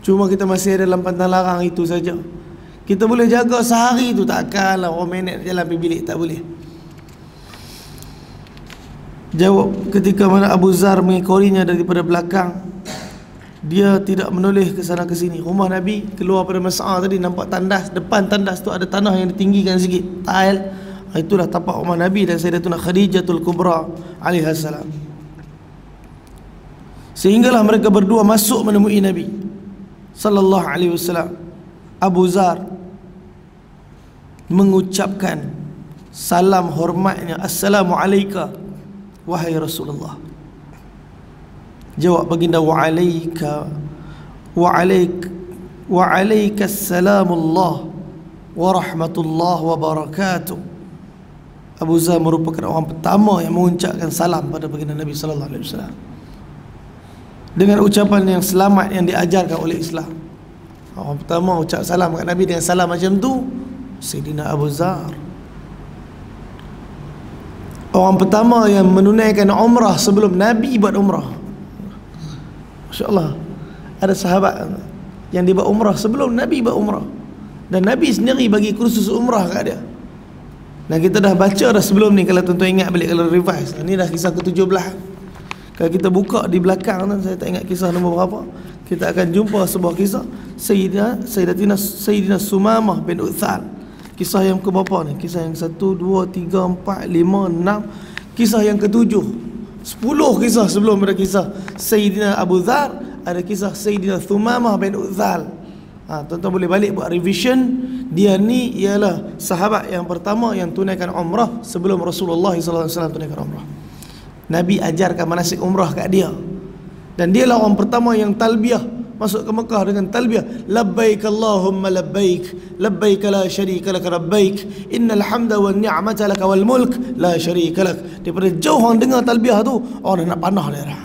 Cuma kita masih ada dalam pantang larang itu saja. Kita boleh jaga sehari tu, takkanlah orang minit jalan pergi bilik, tak boleh. Jawab ketika mana Abu Zar mengikorinya daripada belakang. Dia tidak menoleh ke sana ke sini. Rumah Nabi keluar pada Mas'ah tadi, nampak tandas. Depan tandas tu ada tanah yang ditinggikan sikit, tile. Itulah tapak rumah Nabi dan Sayyidatuna Khadijatul Kubra alaihassalam. Sehinggalah mereka berdua masuk menemui Nabi sallallahu alaihi wasallam. Abu Zar mengucapkan salam hormatnya, "Assalamu alayka wahai Rasulullah." Jawab baginda, "Wa alayka wa alaikassalamullah wa rahmatullah wa barakatuh." Abu Zar merupakan orang pertama yang mengucapkan salam pada baginda Nabi sallallahu alaihi wasallam dengan ucapan yang selamat yang diajarkan oleh Islam. Orang pertama ucap salam kat Nabi dengan salam macam tu Sayyidina Abu Zar. Orang pertama yang menunaikan umrah sebelum Nabi buat umrah. Masya-Allah. Ada sahabat yang dia buat umrah sebelum Nabi buat umrah, dan Nabi sendiri bagi kursus umrah kat dia. Dan kita dah baca dah sebelum ni, kalau tuan-tuan ingat balik, kalau revise. Ni dah kisah ke-17. Kalau kita buka di belakang tu, saya tak ingat kisah nombor berapa, kita akan jumpa sebuah kisah Sayyidina Sumamah bin Uthal. Kisah yang ke berapa ni? Kisah yang 1, 2, 3, 4, 5, 6. Kisah yang ke-7. 10 kisah sebelum ada kisah Sayyidina Abu Dhar, ada kisah Sayyidina Sumamah bin Uthal. Tuan-tuan boleh balik buat revision. Dia ni ialah sahabat yang pertama yang tunaikan umrah sebelum Rasulullah SAW tunaikan umrah. Nabi ajarkan manasik umrah kat dia, dan dia lah orang pertama yang talbiyah masuk ke Mekah dengan talbiyah, labbaik Allahumma labbaik, labbaik la syarika lak labbaik, innal hamda wan ni'mata lak wal mulk la syarika lak. Daripada jauh orang dengar talbiyah tu, orang nak panah dia dah.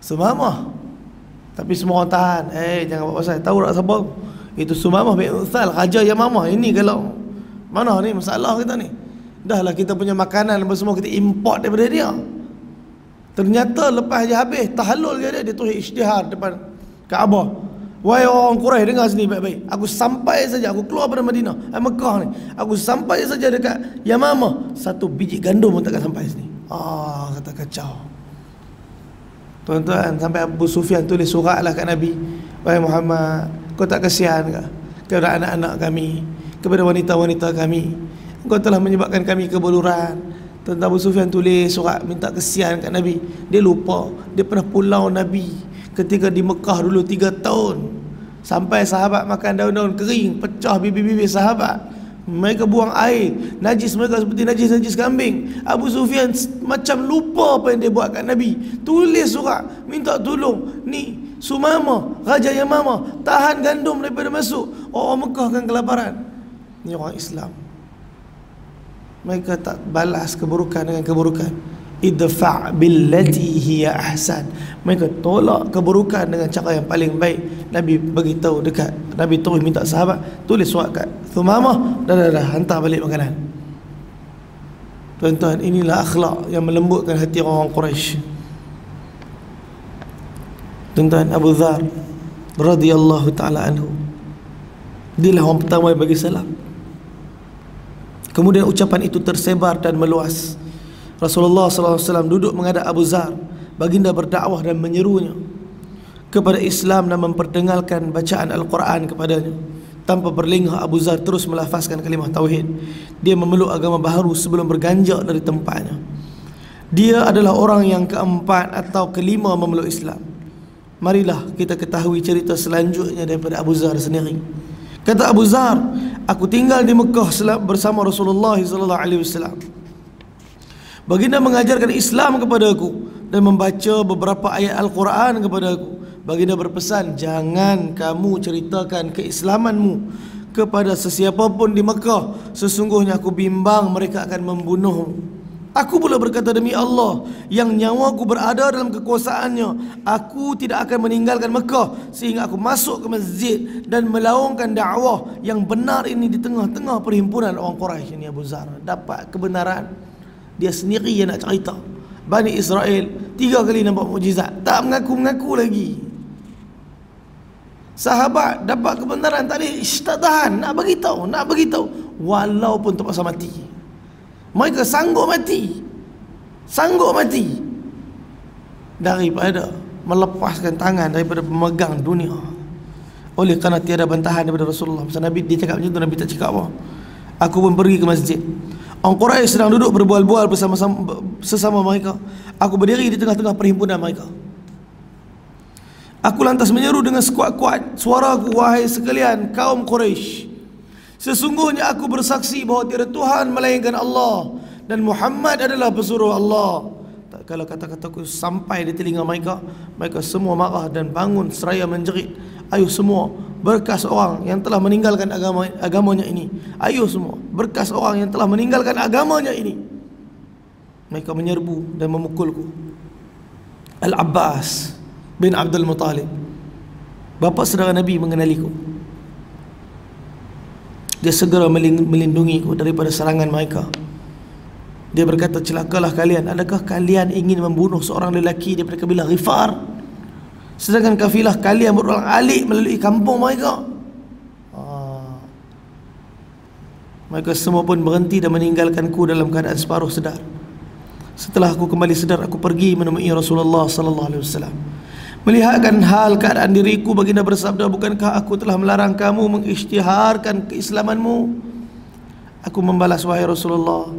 Sumamah. Tapi semua orang tahan. Jangan buat pasal. Tahu tak siapa? Itu Sumamah bin Uthal, Raja Yamamah. Ini kalau mana ni masalah kita ni. Dah lah kita punya makanan apa semua kita import daripada dia. Ternyata lepas je habis tahallul dia tulis isytihar depan Kaabah. Wahai orang Quraisy, dengar sini baik-baik. Aku sampai saja, aku keluar dari Madinah, Mekah ni. Aku sampai saja dekat Yamamah, 1 biji gandum pun takkan sampai sini. Kata kacau. Tuan-tuan, sampai Abu Sufyan tulis surat lah kat Nabi, "Wahai Muhammad, kau tak kasihan ke kepada anak-anak kami, kepada wanita-wanita kami? Kau telah menyebabkan kami kebuluran." Tuan-tuan, Abu Sufyan tulis surat minta kesian kat Nabi. Dia lupa dia pernah pulau Nabi ketika di Mekah dulu 3 tahun. Sampai sahabat makan daun-daun kering, pecah bibir-bibir sahabat. Mereka buang air, najis mereka seperti najis kambing. Abu Sufyan macam lupa apa yang dia buat kat Nabi. Tulis surat minta tolong. Ni Sumamah, Raja Yamamah, tahan gandum daripada masuk. Orang Mekah kan kelaparan. Ni orang Islam. Mereka tak balas keburukan dengan keburukan. Idfa' billati hiya ahsan. Mereka tolak keburukan dengan cara yang paling baik. Nabi bagi tahu dekat, Nabi terus minta sahabat tulis surat kat Sumamah, dah hantar balik makanan. Tuan-tuan, inilah akhlak yang melembutkan hati orang Quraisy. Tuan-tuan, Abu Dhar radhiyallahu taala anhu, dia lah orang pertama yang bagi salam. Kemudian ucapan itu tersebar dan meluas. Rasulullah SAW duduk menghadap Abu Zar. Baginda berdakwah dan menyerunya kepada Islam dan memperdengarkan bacaan Al-Quran kepadanya. Tanpa berlengah, Abu Zar terus melafazkan kalimah tauhid. Dia memeluk agama baharu sebelum berganjak dari tempatnya. Dia adalah orang yang keempat atau kelima memeluk Islam. Marilah kita ketahui cerita selanjutnya daripada Abu Zar sendiri. Kata Abu Zar, "Aku tinggal di Mekah bersama Rasulullah SAW. Baginda mengajarkan Islam kepada aku dan membaca beberapa ayat Al-Quran kepada aku. Baginda berpesan, jangan kamu ceritakan keislamanmu kepada sesiapa pun di Mekah. Sesungguhnya aku bimbang mereka akan membunuhmu. Aku pula berkata, demi Allah yang nyawaku berada dalam kekuasaannya, aku tidak akan meninggalkan Mekah sehingga aku masuk ke masjid dan melaungkan dakwah yang benar ini di tengah-tengah perhimpunan orang Quraisy." Ini Abu Zar dapat kebenaran. Dia sendiri yang nak cerita. Bani Israel 3 kali nampak mukjizat, tak mengaku-mengaku lagi. Sahabat dapat kebenaran, tak tahan, nak beritahu walaupun terpaksa mati. Mereka sanggup mati daripada melepaskan tangan daripada pemegang dunia. Oleh kerana tiada bantahan daripada Rasulullah. Pasal Nabi dia cakap macam tu, Nabi tak cakap apa. Aku pun pergi ke masjid. Orang Quraisy sedang duduk berbual-bual sesama mereka. Aku berdiri di tengah-tengah perhimpunan mereka. Aku lantas menyeru dengan sekuat-kuat suaraku, wahai sekalian kaum Quraisy, sesungguhnya aku bersaksi bahawa tiada Tuhan melainkan Allah dan Muhammad adalah pesuruh Allah. Tak kala kata-kataku sampai di telinga mereka, mereka semua marah dan bangun seraya menjerit, ayuh semua, berkas orang yang telah meninggalkan agamanya ini. Ayuh semua, berkas orang yang telah meninggalkan agamanya ini. Mereka menyerbu dan memukulku. Al-Abbas bin Abdul Muttalib, bapa saudara Nabi, mengenaliku. Dia segera melindungiku daripada serangan mereka. Dia berkata, celakalah kalian, adakah kalian ingin membunuh seorang lelaki daripada kabilah Ghifar, sedangkan kafilah kalian berulang-alik melalui kampung mereka? Mereka semua pun berhenti dan meninggalkanku dalam keadaan separuh sedar. Setelah aku kembali sedar, aku pergi menemui Rasulullah sallallahu alaihi wasallam. Melihatkan hal keadaan diriku, baginda bersabda, bukankah aku telah melarang kamu mengisytiharkan keislamanmu? Aku membalas, wahai Rasulullah,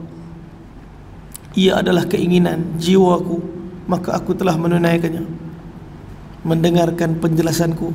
ia adalah keinginan jiwaku, maka aku telah menunaikannya. Mendengarkan penjelasanku,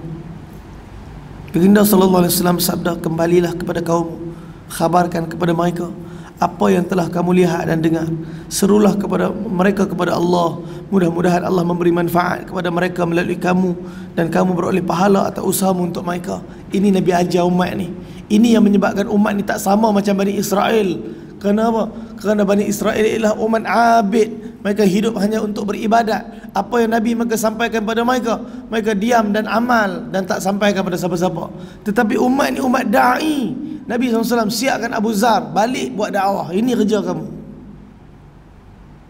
baginda sallallahu alaihi wasallam sabda, kembalilah kepada kaummu, khabarkan kepada mereka apa yang telah kamu lihat dan dengar. Serulah kepada mereka kepada Allah. Mudah-mudahan Allah memberi manfaat kepada mereka melalui kamu, dan kamu beroleh pahala atas usahamu untuk mereka. Ini Nabi ajar umat ni. Ini yang menyebabkan umat ni tak sama macam Bani Israel. Kenapa? Kerana Bani Israel ialah umat abid. Mereka hidup hanya untuk beribadat. Apa yang Nabi mereka sampaikan pada mereka, mereka diam dan amal dan tak sampaikan pada siapa-siapa. Tetapi umat ni umat da'i. Nabi SAW siapkan Abu Zar balik buat dakwah. Ini kerja kamu.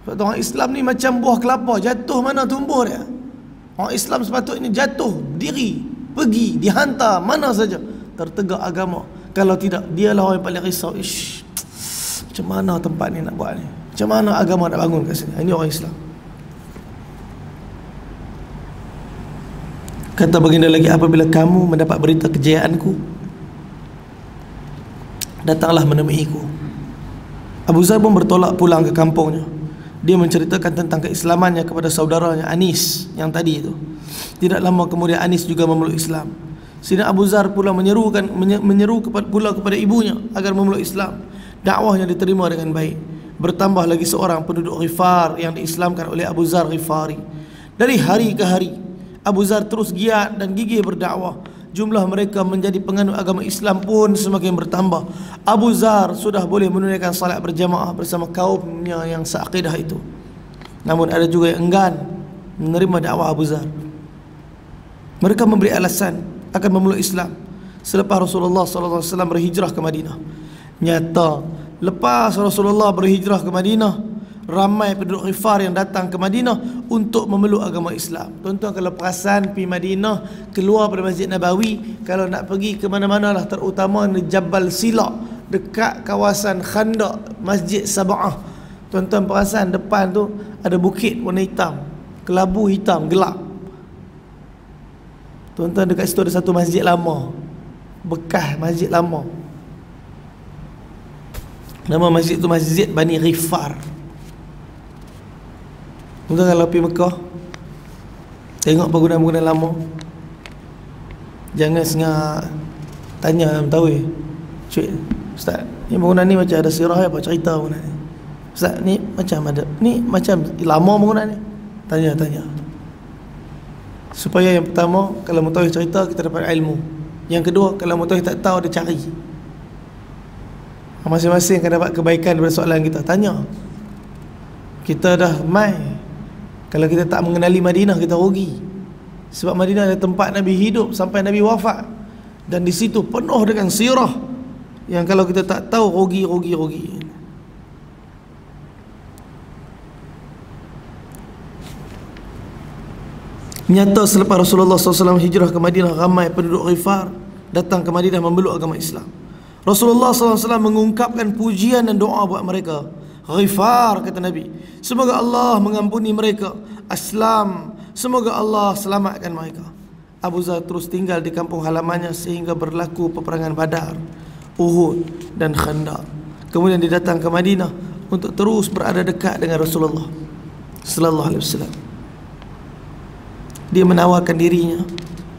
Sebab orang Islam ni macam buah kelapa, jatuh mana tumbuh dia. Orang Islam sepatutnya jatuh diri, pergi, dihantar mana saja, tertegak agama. Kalau tidak, dialah orang yang paling risau. Macam mana tempat ni nak buat ni? Macam mana agama nak bangun kat sini? Ini orang Islam. Kata baginda lagi, apabila kamu mendapat berita kejayaanku, datanglah menemuiku. Abu Zar pun bertolak pulang ke kampungnya. Dia menceritakan tentang keislamannya kepada saudaranya Anis yang tadi itu. Tidak lama kemudian Anis juga memeluk Islam. Sehingga Abu Zar pula menyeru pula kepada ibunya agar memeluk Islam. Dakwahnya diterima dengan baik. Bertambah lagi seorang penduduk Ghifar yang diislamkan oleh Abu Zar Ghifari. Dari hari ke hari, Abu Zar terus giat dan gigih berdakwah. Jumlah mereka menjadi penganut agama Islam pun semakin bertambah. Abu Zar sudah boleh menunaikan salat berjamaah bersama kaumnya yang seakidah itu. Namun ada juga yang enggan menerima dakwah Abu Zar. Mereka memberi alasan akan memeluk Islam selepas Rasulullah SAW berhijrah ke Madinah. Nyata, lepas Rasulullah berhijrah ke Madinah, ramai penduduk Ghifar yang datang ke Madinah untuk memeluk agama Islam. Tuan-tuan, kalau perasan pergi Madinah, keluar pada Masjid Nabawi, kalau nak pergi ke mana-mana lah, terutama di Jabal Sila, dekat kawasan Khandaq, Masjid Sab'ah. Tuan-tuan perasan depan tu ada bukit warna hitam, kelabu hitam, gelap. Tuan-tuan, dekat situ ada satu masjid lama, bekas masjid lama. Nama masjid tu Masjid Bani Ghifar. Tuan-tuan kalau pergi Mekah, tengok bangunan-bangunan lama, jangan sengah tanya mentawai, cuy, Ustaz, ni bangunan ni macam ada sirah apa, cerita bangunan ni. Ustaz, ni macam ada, ni macam lama bangunan ni. Tanya. Supaya yang pertama, kalau mentawai cerita, kita dapat ilmu. Yang kedua, kalau mentawai tak tahu, dia cari. Masing-masing akan dapat kebaikan daripada soalan kita. Tanya. Kita dah mai. Kalau kita tak mengenali Madinah, kita rugi. Sebab Madinah adalah tempat Nabi hidup sampai Nabi wafat. Dan di situ penuh dengan sirah yang kalau kita tak tahu, rugi. Nyata selepas Rasulullah SAW hijrah ke Madinah, ramai penduduk Ghifar datang ke Madinah memeluk agama Islam. Rasulullah SAW mengungkapkan pujian dan doa buat mereka. Ghifar, kata Nabi, semoga Allah mengampuni mereka. Aslam, semoga Allah selamatkan mereka. Abu Zar terus tinggal di kampung halamannya sehingga berlaku peperangan Badar, Uhud dan Khandaq. Kemudian dia datang ke Madinah untuk terus berada dekat dengan Rasulullah sallallahu alaihi wasallam. dia menawarkan dirinya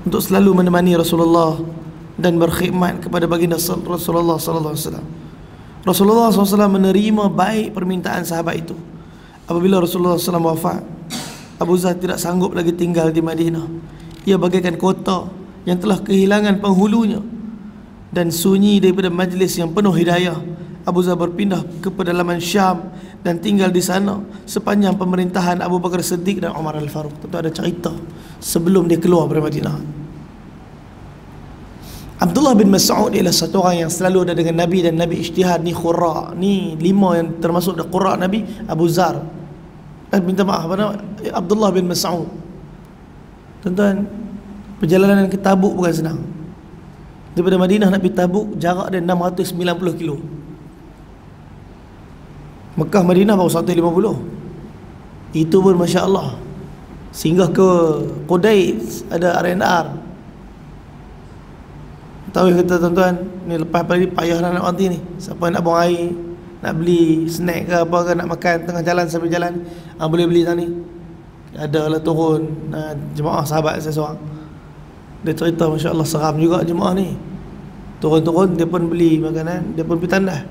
untuk selalu menemani Rasulullah dan berkhidmat kepada baginda Rasulullah sallallahu alaihi wasallam. Rasulullah SAW menerima baik permintaan sahabat itu. Apabila Rasulullah SAW wafat, Abu Zar tidak sanggup lagi tinggal di Madinah. Ia bagaikan kota yang telah kehilangan penghulunya dan sunyi daripada majlis yang penuh hidayah. Abu Zar berpindah ke pedalaman Syam dan tinggal di sana sepanjang pemerintahan Abu Bakar Siddiq dan Umar Al-Faruq. Tentu ada cerita sebelum dia keluar dari Madinah. Abdullah bin Mas'ud ialah satu orang yang selalu ada dengan Nabi dan Nabi ijtihad. Ni qurra, ni 5 yang termasuk dalam qurra Nabi. Abu Zar, minta maaf, Abdullah bin Mas'ud. Tuan-tuan, perjalanan ke Tabuk bukan senang. Daripada Madinah nak pergi Tabuk, jarak dia 690 kilo. Mekah Madinah baru 150. Itu pun Masya Allah. Singgah ke Qudais ada R&R. Tahu kata tuan-tuan, ni lepas ni payah nak nanti ni. Siapa nak buang air, nak beli snack ke apa ke, nak makan tengah jalan sambil jalan, boleh beli sana ni. Ada lah turun jemaah sahabat saya seorang. Dia cerita Masya Allah seram juga jemaah ni. Turun-turun dia pun beli makanan, dia pun pergi tandas.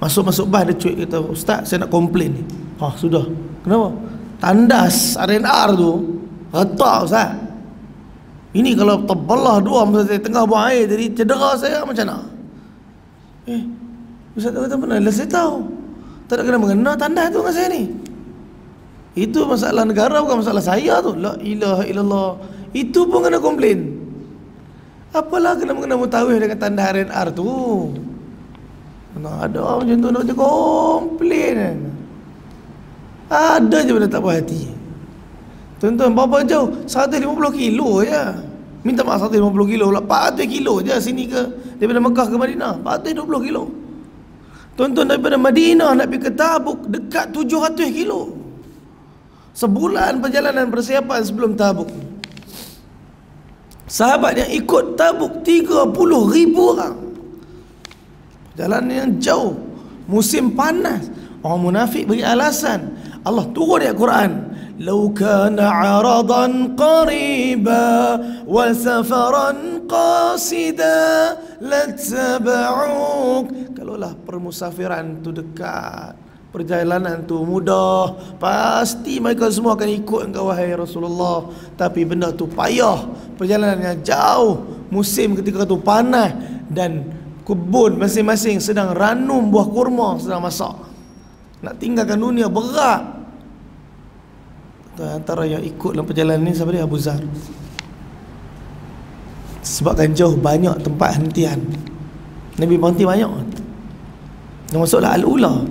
Masuk bas dia cuit kata, "Ustaz, saya nak komplain ni." Sudah. Kenapa? Tandas R&R tu retak Ustaz. Ini kalau terbelah dua masa saya tengah buang air, jadi cedera saya macam mana? Ustaz kata, "Mana lah saya tahu. Tak ada kena-mengena tandas tu dengan saya ni. Itu masalah negara, bukan masalah saya tu." La ilaha illallah. Itu pun kena komplain. Apalah kena-mengena mutawih dengan tandas R&R tu. Mana ada orang macam tu nak komplain kan? Ada je benda tak puas hati. Tuan-tuan, berapa jauh? 150 kilo je. Minta maaf, 150 kilo pula, 400 kilo je sini ke, daripada Mekah ke Madinah 420 kilo. Tuan-tuan, daripada Madinah nak pergi ke Tabuk dekat 700 kilo. Sebulan perjalanan persiapan sebelum Tabuk. Sahabat yang ikut Tabuk 30,000 orang. Perjalanan yang jauh, musim panas. Orang munafik bagi alasan. Allah turun ayat Quran, "Lau kana 'aradan qariba wa safaran qasida lattaba'uk." Kalaulah permusafiran tu dekat, perjalanan tu mudah, pasti mereka semua akan ikut engkau wahai Rasulullah. Tapi benda tu payah, perjalanan yang jauh, musim ketika tu panas, dan kebun masing-masing sedang ranum buah kurma, sedang masak. Nak tinggalkan dunia berat. Antara yang ikut dalam perjalanan ni siapa dia? Abu Zar. Sebabkan jauh, banyak tempat hentian. Nabi berhenti banyak. Termasuklah Al-Ula.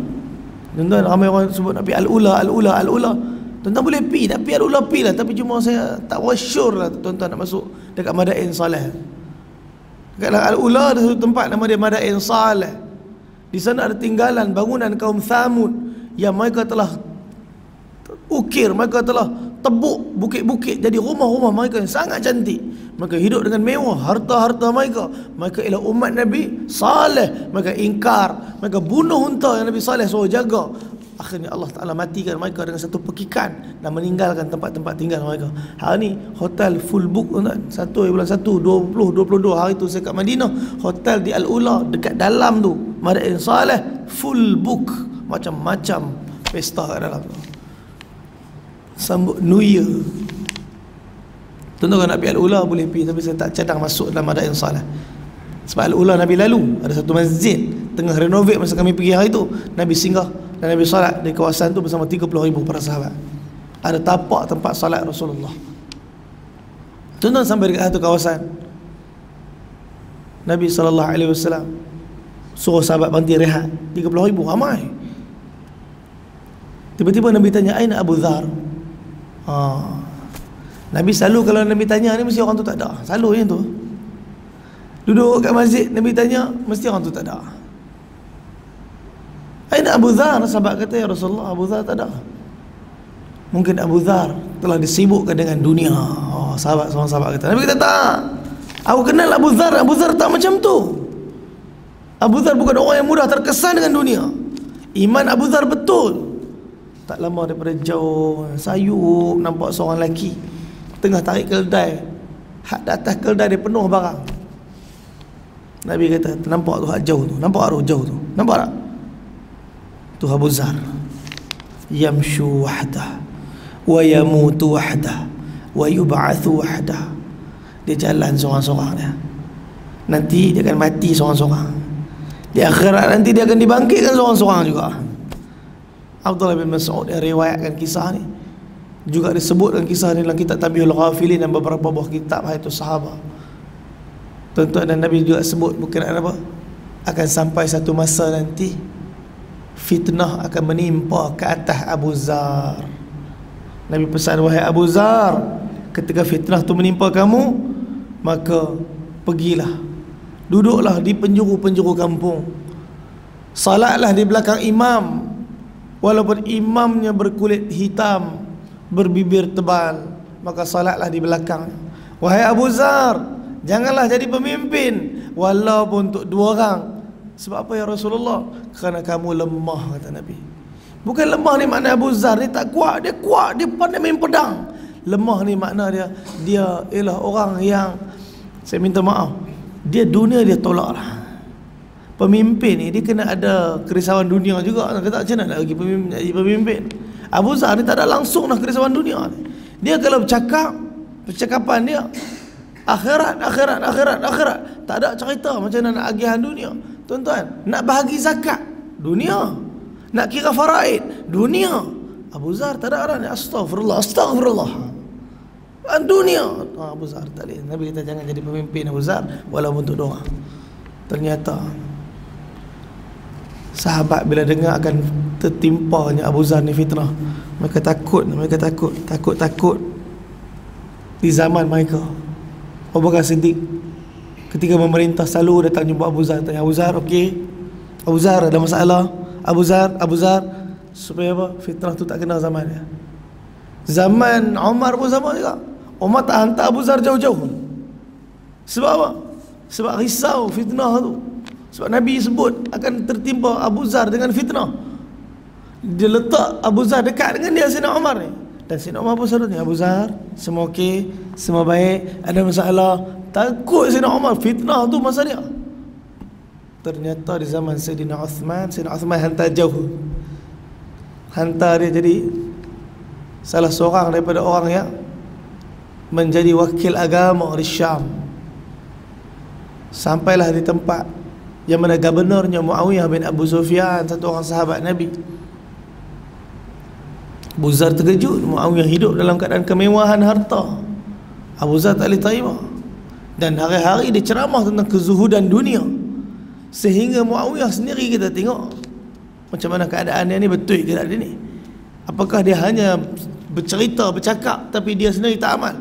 Tuan-tuan, ramai orang sebut nak pergi Al-Ula, Al-Ula, Al-Ula. Tuan-tuan boleh pergi, nak pergi Al-Ula, pergi lah. Tapi cuma saya tak sure lah tuan-tuan nak masuk dekat Madain Saleh. Dekat Al-Ula ada satu tempat nama dia Madain Saleh. Di sana ada tinggalan bangunan kaum Thamud yang mereka telah ukir, mereka telah tebuk bukit-bukit jadi rumah-rumah mereka yang sangat cantik. Mereka hidup dengan mewah, harta-harta mereka. Mereka ialah umat Nabi Saleh. Mereka ingkar, mereka bunuh unta yang Nabi Saleh suruh jaga. Akhirnya Allah Ta'ala matikan mereka dengan satu pekikan dan meninggalkan tempat-tempat tinggal mereka. Hari ni hotel full book tuan-tuan. 1 bulan 1 2022 hari tu saya kat Madinah, hotel di Al-Ula dekat dalam tu Madain Saleh full book, macam-macam pesta kat dalam tu. Sambut New Year. Tuan-tuan nak pergi Al-Ula boleh pergi, tapi saya tak cadang masuk dalam Madain Saleh. Sebab Al-Ula Nabi lalu ada satu masjid tengah renovate masa kami pergi hari tu. Nabi singgah dan Nabi salat di kawasan tu bersama 30,000 para sahabat. Ada tapak tempat salat Rasulullah. Tuan-tuan, sampai dekat satu kawasan, Nabi SAW suruh sahabat berhenti rehat. 30,000 ramai. Tiba-tiba Nabi tanya, "Aina Abu Dhar?" Nabi selalu kalau Nabi tanya ni mesti orang tu tak ada. Selalu yang tu. Duduk kat masjid, Nabi tanya, mesti orang tu tak ada. "Aina Abu Dhar?" Sahabat kata, "Ya Rasulullah, Abu Dhar tak ada." Mungkin Abu Dhar telah disibukkan dengan dunia. Seorang sahabat kata. Nabi kata, "Tak. Aku kenal Abu Dhar. Abu Dhar tak macam tu. Abu Dhar bukan orang yang mudah terkesan dengan dunia. Iman Abu Dhar betul." Tak lama daripada jauh sayup nampak seorang lelaki tengah tarik keldai, hak atas keldai dia penuh barang. Nabi kata, nampak tu hak jauh tu, nampak arus jauh tu, nampak tak? Tu Abu Zar, yamshu wahdah wa yamutu wahdah wa yub'athu wahdah. Dia jalan seorang-seorang dia. Nanti dia akan mati seorang-seorang. Di akhirat nanti dia akan dibangkitkan seorang-seorang juga. Abdullah bin Mas'ud yang riwayatkan kisah ni, juga disebutkan kisah ni dalam kitab Tabihul Ghafilin dan beberapa buah kitab Hayatul Sahabah. Tuan-tuan dan Nabi juga sebut berkenaan apa? Akan sampai satu masa nanti fitnah akan menimpa ke atas Abu Zar. Nabi pesan, wahai Abu Zar, ketika fitnah tu menimpa kamu, maka pergilah, duduklah di penjuru-penjuru kampung, salatlah di belakang imam, walaupun imamnya berkulit hitam, berbibir tebal, maka salatlah di belakang. Wahai Abu Zar, janganlah jadi pemimpin walaupun untuk 2 orang. Sebab apa ya Rasulullah? Kerana kamu lemah, kata Nabi. Bukan lemah ni makna Abu Zar ni tak kuat, dia kuat, dia pandai main pedang. Lemah ni makna dia ialah orang yang, saya minta maaf, dia dunia dia tolak lah. Pemimpin ni dia kena ada kerisauan dunia juga. Kata macam mana nak bagi pemimpin? Abu Zar ni tak ada langsung lah kerisauan dunia ni. Dia kalau bercakap, percakapan dia akhirat. Tak ada cerita macam mana nak agihan dunia. Tuan-tuan, nak bahagi zakat, dunia. Nak kira faraid, dunia. Abu Zar tak ada arah ni. Astaghfirullah. Dunia. Abu Zar tak boleh. Nabi kata jangan jadi pemimpin Abu Zar walaupun untuk 2 orang. Ternyata sahabat bila dengar akan tertimpanya Abu Zar ni fitnah, mereka takut di zaman mereka. Abu Bakar Siddiq ketika memerintah selalu datang jumpa Abu Zar, tanya, Abu Zar okey? Abu Zar ada masalah? Abu Zar supaya apa? Fitnah tu tak kena zaman dia. Zaman Umar pun sama juga. Umar tak hantar Abu Zar jauh-jauh. Sebab apa? Sebab risau fitnah tu. Sebab Nabi sebut akan tertimpa Abu Zar dengan fitnah. Dia letak Abu Zar dekat dengan dia, Sayyidina Umar ni. Dan Sayyidina Umar pun selalu ni, Abu Zar, semua okey, semua baik, ada masalah. Takut Sayyidina Umar, fitnah tu masa dia. Ternyata di zaman Sayyidina Uthman hantar jauh. Hantar dia jadi salah seorang daripada orang yang menjadi wakil agama di Syam. Sampailah di tempat yang mana gubernurnya Muawiyah bin Abu Sufyan, satu orang sahabat Nabi. Abu Zar terkejut, Muawiyah hidup dalam keadaan kemewahan harta. Abu Zar tak boleh terima. Dan hari-hari dia ceramah tentang kezuhudan dunia, sehingga Muawiyah sendiri kita tengok macam mana keadaan dia ni, betul ke tak dia ni? Apakah dia hanya bercerita, bercakap tapi dia sendiri tak amal?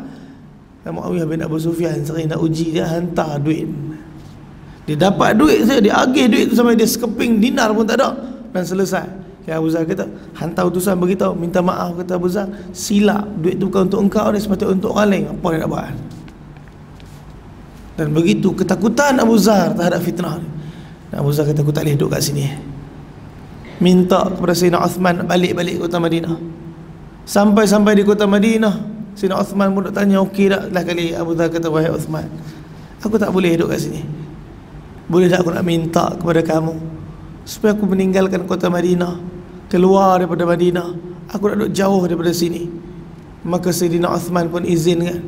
Dan Muawiyah bin Abu Sufyan sering nak uji dia, hantar duit. Dia dapat duit saja, dia agih duit tu sampai dia sekeping dinar pun tak ada, dan selesai. Abu Zar kata, hantar utusan beritahu, minta maaf, kata Abu Zar, silap, duit tu bukan untuk engkau, dia sepatutnya untuk orang lain. Apa dia nak buat? Dan begitu ketakutan Abu Zar terhadap fitnah ni. Dan Abu Zar kata, aku tak boleh duduk kat sini. Minta kepada Sayyidina Uthman balik kota Madinah. Sampai di kota Madinah, Sayyidina Uthman pun nak tanya, okey tak? Lah kali Abu Zar kata, wahai Uthman, aku tak boleh duduk kat sini. Boleh tak aku nak minta kepada kamu supaya aku meninggalkan kota Madinah, keluar daripada Madinah, aku nak duduk jauh daripada sini. Maka Sayyidina Uthman pun izinkan,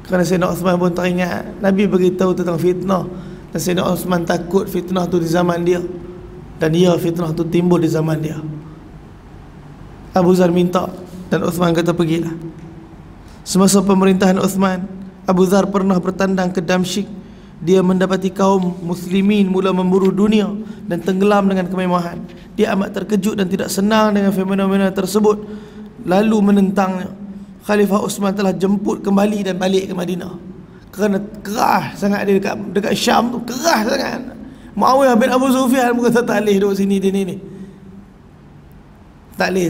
kerana Sayyidina Uthman pun teringat Nabi beritahu tentang fitnah, dan Sayyidina Uthman takut fitnah tu di zaman dia, dan fitnah tu timbul di zaman dia. Abu Zar minta, dan Uthman kata pergilah. Semasa pemerintahan Uthman, Abu Zar pernah bertandang ke Damsyik. Dia mendapati kaum muslimin mula memburu dunia dan tenggelam dengan kemewahan. Dia amat terkejut dan tidak senang dengan fenomena tersebut, lalu menentangnya. Khalifah Uthman telah jemput kembali dan balik ke Madinah, kerana keras sangat dia dekat Syam tu, keras sangat. Muawiyah bin Abu Sufyan pun kata tak boleh duduk sini dia ni. Tak boleh.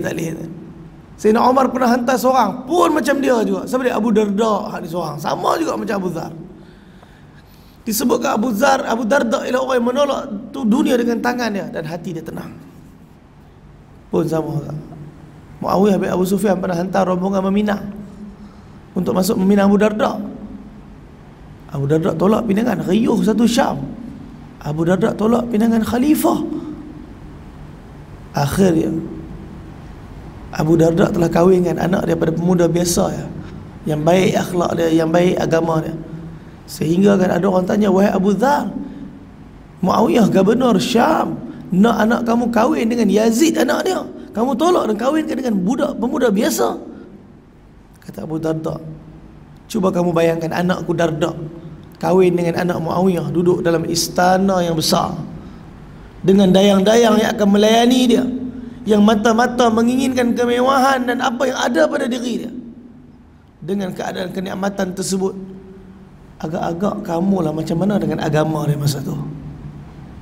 Sayyidina Umar pernah hantar seorang pun macam dia juga. Siapa dia? Abu Darda, hak ni seorang sama juga macam Abu Zar. Disebutkan Abu Darda ialah orang yang menolak tu dunia dengan tangan dia, dan hati dia tenang. Pun sama juga Muawiyah bin Abu Sufyan pernah hantar rombongan meminang. untuk masuk meminang Abu Darda. Abu Darda tolak pinangan, riuh satu Syam. Abu Darda tolak pinangan khalifah. Akhirnya Abu Darda telah kahwin dengan anak daripada pemuda biasa ya, yang baik akhlak dia, yang baik agama dia. Sehingga kan ada orang tanya, wahai Abu Dhar, Muawiyah gubernur Syam nak anak kamu kahwin dengan Yazid anak dia, kamu tolak dan kahwinkan dengan budak pemuda biasa. Kata Abu Darda, cuba kamu bayangkan anakku Darda kahwin dengan anak Muawiyah, duduk dalam istana yang besar dengan dayang-dayang yang akan melayani dia, yang mata-mata menginginkan kemewahan dan apa yang ada pada diri dia. Dengan keadaan kenikmatan tersebut, agak-agak kamulah macam mana dengan agama dia masa tu.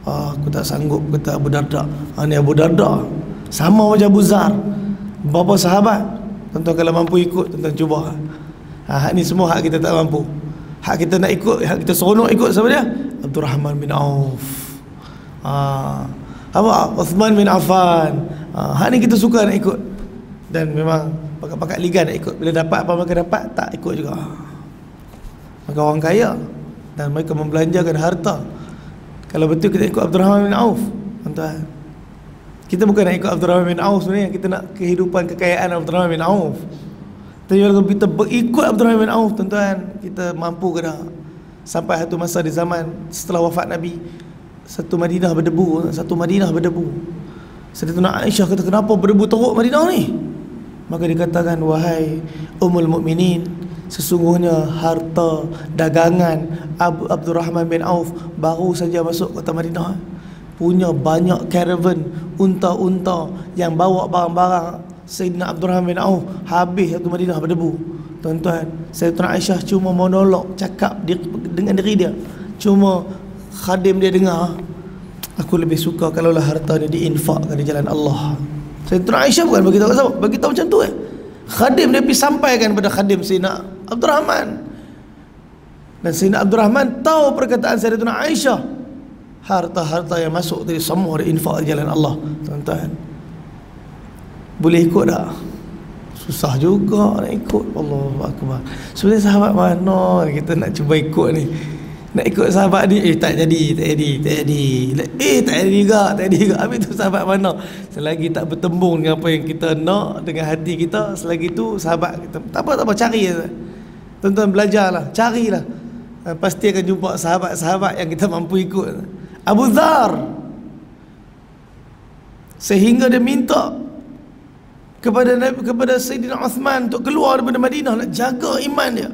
Aku tak sanggup, kata Abu Darda. Ni Abu Darda sama macam Abu Zar, berapa sahabat. Tuan-tuan kalau mampu ikut, tuan-tuan cuba. Hak ni semua hak kita tak mampu. Hak kita nak ikut, hak kita seronok ikut siapa dia? Abdul Rahman bin Auf, Uthman bin Affan. Hak ni kita suka nak ikut. Dan memang pakat-pakat ligan nak ikut. Bila dapat apa mereka dapat, tak ikut juga. Maka orang kaya dan mereka membelanjakan harta. Kalau betul kita ikut Abdul Rahman bin Auf, tuan-tuan, kita bukan nak ikut Abdul Rahman bin Auf sebenarnya, kita nak kehidupan kekayaan Abdul Rahman bin Auf. Tapi kalau kita berikut Abdul Rahman bin Auf, tuan-tuan, kita mampu ke tak? Sampai satu masa di zaman setelah wafat Nabi, satu Madinah berdebu. Sayyidatuna Aisyah kata, kenapa berdebu teruk Madinah ni? Maka dikatakan, wahai Ummul Mukminin, sesungguhnya harta dagangan Abdul Rahman bin Auf baru saja masuk kota Madinah, punya banyak caravan, unta-unta yang bawa barang-barang Sayyidina Abdul Rahman bin Auf, habis satu Madinah berdebu. Tuan-tuan, Sayyidatuna Aisyah cuma monolog, cakap dengan diri dia, cuma khadim dia dengar, aku lebih suka kalaulah harta ni diinfakkan di jalan Allah. Sayyidatuna Aisyah bukan bagi tahu siapa, bagi tahu macam tu khadim dia pergi sampaikan pada khadim Sayyidina Abdul Rahman. Dan Sayyidina Abdul Rahman tahu perkataan Sayyidatuna Aisyah, harta-harta yang masuk tadi semua diinfak di jalan Allah. Tuan-tuan, boleh ikut tak? Susah juga nak ikut. Allahu Akbar. Sebenarnya sahabat mana kita nak cuba ikut ni? Nak ikut sahabat ni, tak jadi. Tak jadi juga. Habis tu sahabat mana? Selagi tak bertembung dengan apa yang kita nak dengan hati kita, selagi tu sahabat kita. Tak apa, cari. Tuan-tuan belajarlah, carilah. Pasti akan jumpa sahabat-sahabat yang kita mampu ikut. Abu Dhar, sehingga dia minta kepada Sayyidina Uthman untuk keluar daripada Madinah, nak jaga iman dia.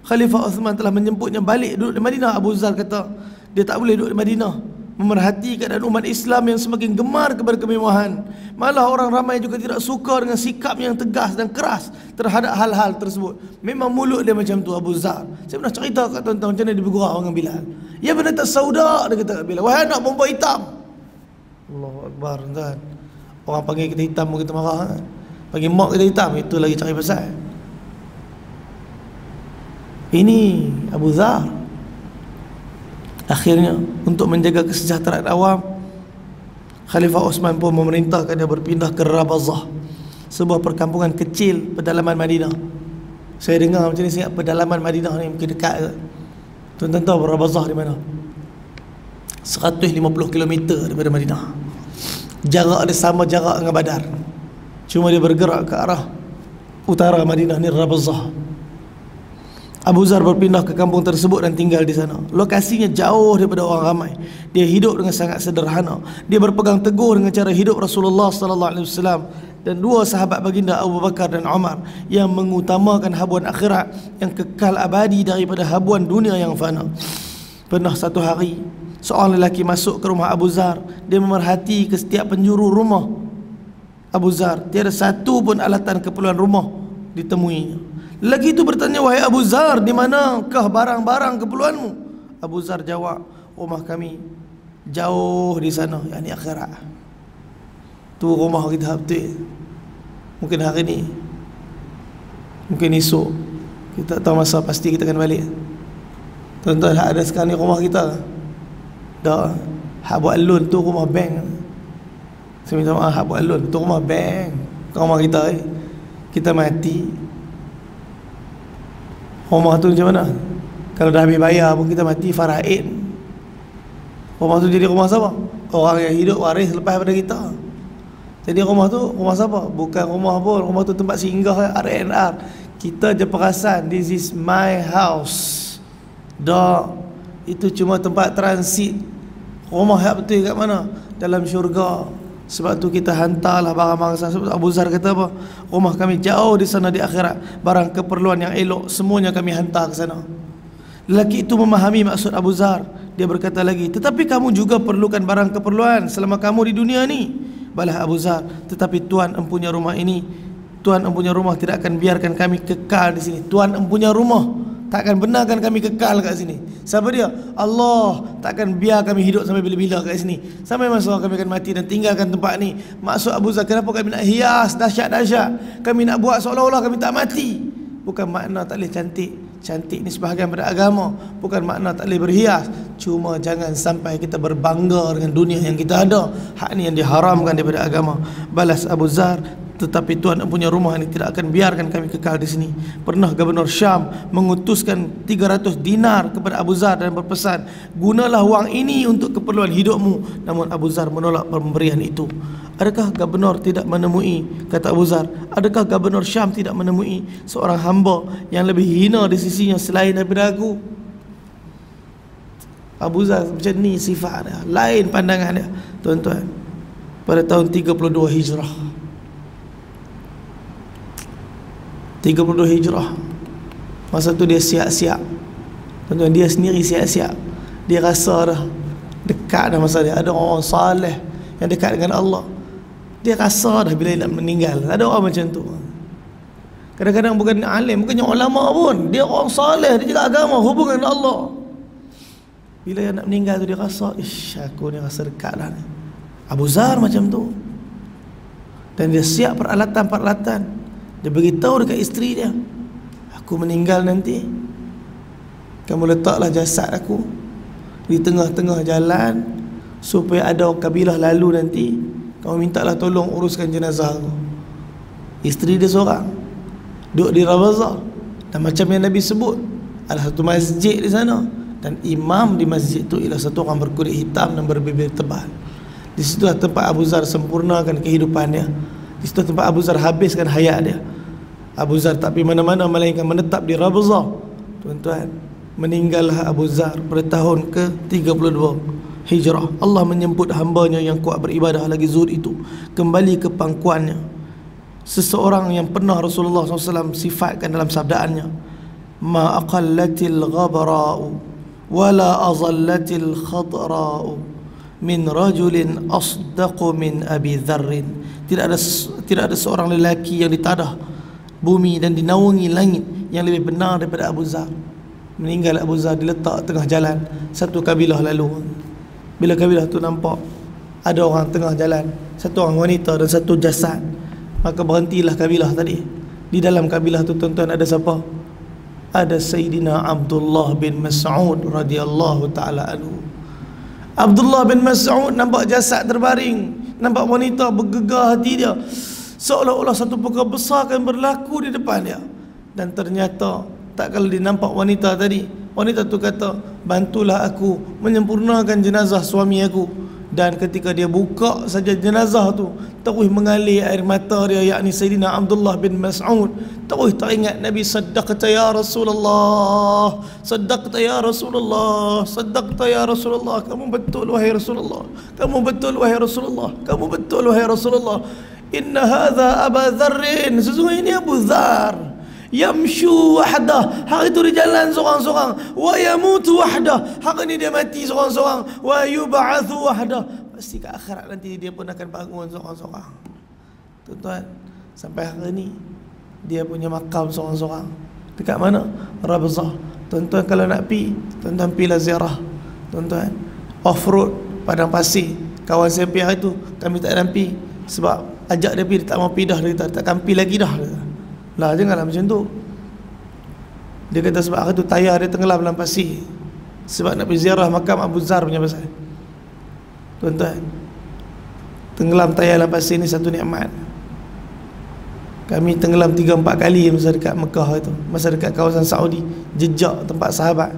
Khalifah Uthman telah menjemputnya balik duduk di Madinah. Abu Zar kata dia tak boleh duduk di Madinah, memerhati keadaan umat Islam yang semakin gemar kepada kemewahan. Malah orang ramai juga tidak suka dengan sikap yang tegas dan keras terhadap hal-hal tersebut. Memang mulut dia macam tu, Abu Zar. Saya pernah cerita kat tuan-tuan macam mana dia bergurau dengan Bilal. Ya benar tak sauda, dia kata kat Bilal, wahai anak perempuan hitam. Allahu Akbar, tuan. Orang panggil kita hitam pun kita marah kan? Panggil mak kita hitam, itu lagi cari pasal. Ini Abu Dhar. Akhirnya untuk menjaga kesejahteraan awam, Khalifah Osman pun memerintahkan dia berpindah ke Rabazah, sebuah perkampungan kecil pedalaman Madinah. Saya dengar macam ni, saya ingat pedalaman Madinah ni mungkin dekat ke? Tuan-tuan tahu Rabazah di mana? 150 km daripada Madinah. Jarak dia sama jarak dengan Badar, cuma dia bergerak ke arah utara Madinah ni, Rabazah. Abu Zar berpindah ke kampung tersebut dan tinggal di sana. Lokasinya jauh daripada orang ramai. Dia hidup dengan sangat sederhana. Dia berpegang teguh dengan cara hidup Rasulullah sallallahu alaihi wasallam dan dua sahabat baginda Abu Bakar dan Umar yang mengutamakan habuan akhirat yang kekal abadi daripada habuan dunia yang fana. Pernah satu hari seorang lelaki masuk ke rumah Abu Zar. Dia memerhati ke setiap penjuru rumah Abu Zar. Tiada satu pun alatan keperluan rumah ditemuinya. Lelaki itu bertanya, wahai Abu Zar, di manakah barang-barang keperluanmu? Abu Zar jawab, rumah kami jauh di sana, yakni akhirat. Tu rumah kita betul. Mungkin hari ni, mungkin esok, kita tak tahu masa pasti kita akan balik. Tuan-tuan, ada sekarang ni rumah kita dah. Hak buat loan tu rumah bank. Saya minta maaf, hak buat loan tu rumah bank, bukan rumah kita. Kita mati, Rumah tu macam mana? Kalau dah habis bayar pun kita mati faraid. Rumah tu jadi rumah siapa? Orang yang hidup waris lepas daripada kita. Jadi rumah tu rumah siapa? Bukan rumah pun, rumah tu tempat singgah RNR. Kita je perasan this is my house. Dah, itu cuma tempat transit. Rumah yang betul kat mana? Dalam syurga. Sebab tu kita hantarlah barang-barang sana. Sebab Abu Zar kata apa? Rumah kami jauh di sana di akhirat. Barang keperluan yang elok semuanya kami hantar ke sana. Lelaki itu memahami maksud Abu Zar. Dia berkata lagi, tetapi kamu juga perlukan barang keperluan selama kamu di dunia ni. Balah Abu Zar, tetapi Tuhan empunya rumah ini, Tuhan empunya rumah tidak akan biarkan kami kekal di sini. Tuhan empunya rumah tak akan benarkan kami kekal kat sini. Siapa dia? Allah tak akan biar kami hidup sampai bila-bila kat sini. Sampai masa kami akan mati dan tinggalkan tempat ni. Maksud Abu Zar, kenapa kami nak hias dahsyat-dahsyat? Kami nak buat seolah-olah kami tak mati. Bukan makna tak boleh cantik. Cantik ni sebahagian pada agama. Bukan makna tak boleh berhias. Cuma jangan sampai kita berbangga dengan dunia yang kita ada. Hak ni yang diharamkan daripada agama. Balas Abu Zar, tetapi Tuhan punya rumah ini tidak akan biarkan kami kekal di sini. Pernah Gubernur Syam mengutuskan 300 dinar kepada Abu Zar dan berpesan, gunalah wang ini untuk keperluan hidupmu. Namun Abu Zar menolak pemberian itu. Adakah Gubernur tidak menemui, kata Abu Zar, adakah Gubernur Syam tidak menemui seorang hamba yang lebih hina di sisinya selain daripada aku? Abu Zar macam ni sifat dia, lain pandangan dia, tuan-tuan. Pada tahun 32 Hijrah, 32 Hijrah, masa tu dia siap-siap, tuan-tuan, dia sendiri siap-siap. Dia rasa dah dekat dah masa dia. Ada orang saleh yang dekat dengan Allah. Dia rasa dah bila dia nak meninggal. Ada orang macam tu. Kadang-kadang bukan alim, bukannya ulama pun, dia orang saleh, dia jaga agama, hubungan dengan Allah. Bila dia nak meninggal tu dia rasa, ish, aku ni rasa dekat lah ni. Abu Zar macam tu. Dan dia siap peralatan-peralatan. Dia beritahu dekat isteri dia, aku meninggal nanti, kamu letaklah jasad aku di tengah-tengah jalan, supaya ada kabilah lalu nanti, kamu mintalah tolong uruskan jenazah aku. Isteri dia seorang duduk di Rabazah. Dan macam yang Nabi sebut, ada satu masjid di sana, dan imam di masjid tu ialah satu orang berkulit hitam dan berbibir tebal. Di situlah tempat Abu Zar sempurnakan kehidupan dia. Di situ tempat Abu Zar habiskan hayat dia. Abu Zar tak pergi mana-mana melainkan menetap di Rabazah. Tuan-tuan, meninggallah Abu Zar pada tahun ke-32 Hijrah. Allah menjemput hambanya yang kuat beribadah lagi zuhud itu kembali ke pangkuannya. Seseorang yang pernah Rasulullah SAW sifatkan dalam sabdaannya, ma aqallatil ghabra'u wala azallatil khadra'u min rajulin asdaqu min Abi Dharrin. Tidak ada seorang lelaki yang ditadah bumi dan dinaungi langit yang lebih benar daripada Abu Zar. Meninggal Abu Zar diletak tengah jalan. Satu kabilah lalu. Bila kabilah tu nampak ada orang tengah jalan, satu orang wanita dan satu jasad, maka berhentilah kabilah tadi. Di dalam kabilah tu, tuan-tuan, ada siapa? Ada Sayyidina Abdullah bin Mas'ud radhiyallahu ta'ala anhu. Abdullah bin Mas'ud nampak jasad terbaring, nampak wanita, bergegar hati dia, seolah-olah satu perkara besar akan berlaku di depan dia. Dan ternyata tak kala dia nampak wanita tadi, wanita tu kata, bantulah aku menyempurnakan jenazah suami aku. Dan ketika dia buka saja jenazah tu, terus mengalir air mata dia, yakni Sayyidina Abdullah bin Mas'ud. Terus teringat Nabi, saddaqta ya Rasulullah, saddaqta ya Rasulullah, saddaqta ya Rasulullah, kamu betul wahai Rasulullah, kamu betul wahai Rasulullah, kamu betul wahai Rasulullah. Inna hadha Aba Dharrin, sesungguhnya ini Abu Zar, yamshu wahdah, hari itu dia jalan seorang-seorang, wa yamutu wahdah, hari ini dia mati seorang-seorang, wa yub'atsu wahdah, pasti ke akhirat nanti dia pun akan bangun seorang-seorang. Tuan-tuan, sampai hari ini dia punya makam seorang-seorang. Dekat mana? Rabzah. Tuan-tuan kalau nak pi, tuan-tuan pilah ziarah. Tuan-tuan, off-road, padang pasir. Kawan saya pi hari tu, kami tak ada pi, sebab ajak dia pi, dia tak mau pi dah, dia kata takkan pi lagi dah. Lah, janganlah macam tu. Dia kata sebab hari tu tayar dia tenggelam dalam pasir, sebab nak pergi ziarah makam Abu Zar punya pasal. Tuan-tuan, tenggelam tayar dalam pasir ni satu nikmat. Kami tenggelam 3-4 kali masa dekat Mekah itu, masa dekat kawasan Saudi, jejak tempat sahabat.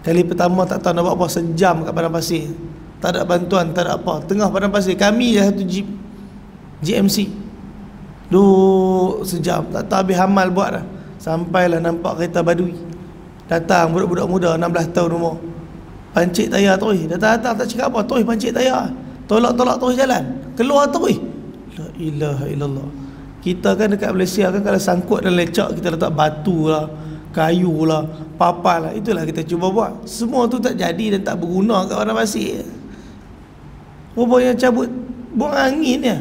Kali pertama tak tahu nak buat apa, sejam kat padang pasir, tak ada bantuan, tak ada apa, tengah padang pasir. Kami je satu jeep GMC, duduk sejam, tak tahu habis hamal buat dah. Sampailah nampak kereta badui datang, budak-budak muda 16 tahun umur, pancit tayar terus. Datang tak cakap apa, terus pancit tayar, tolak-tolak terus jalan, keluar terus. La ilaha illallah. Kita kan dekat Malaysia kan, kalau sangkut dan lecak kita letak batu lah, kayu lah, papal lah, itulah kita cuba buat. Semua tu tak jadi dan tak berguna kat padang pasir. Rupanya cabut buang angin ya,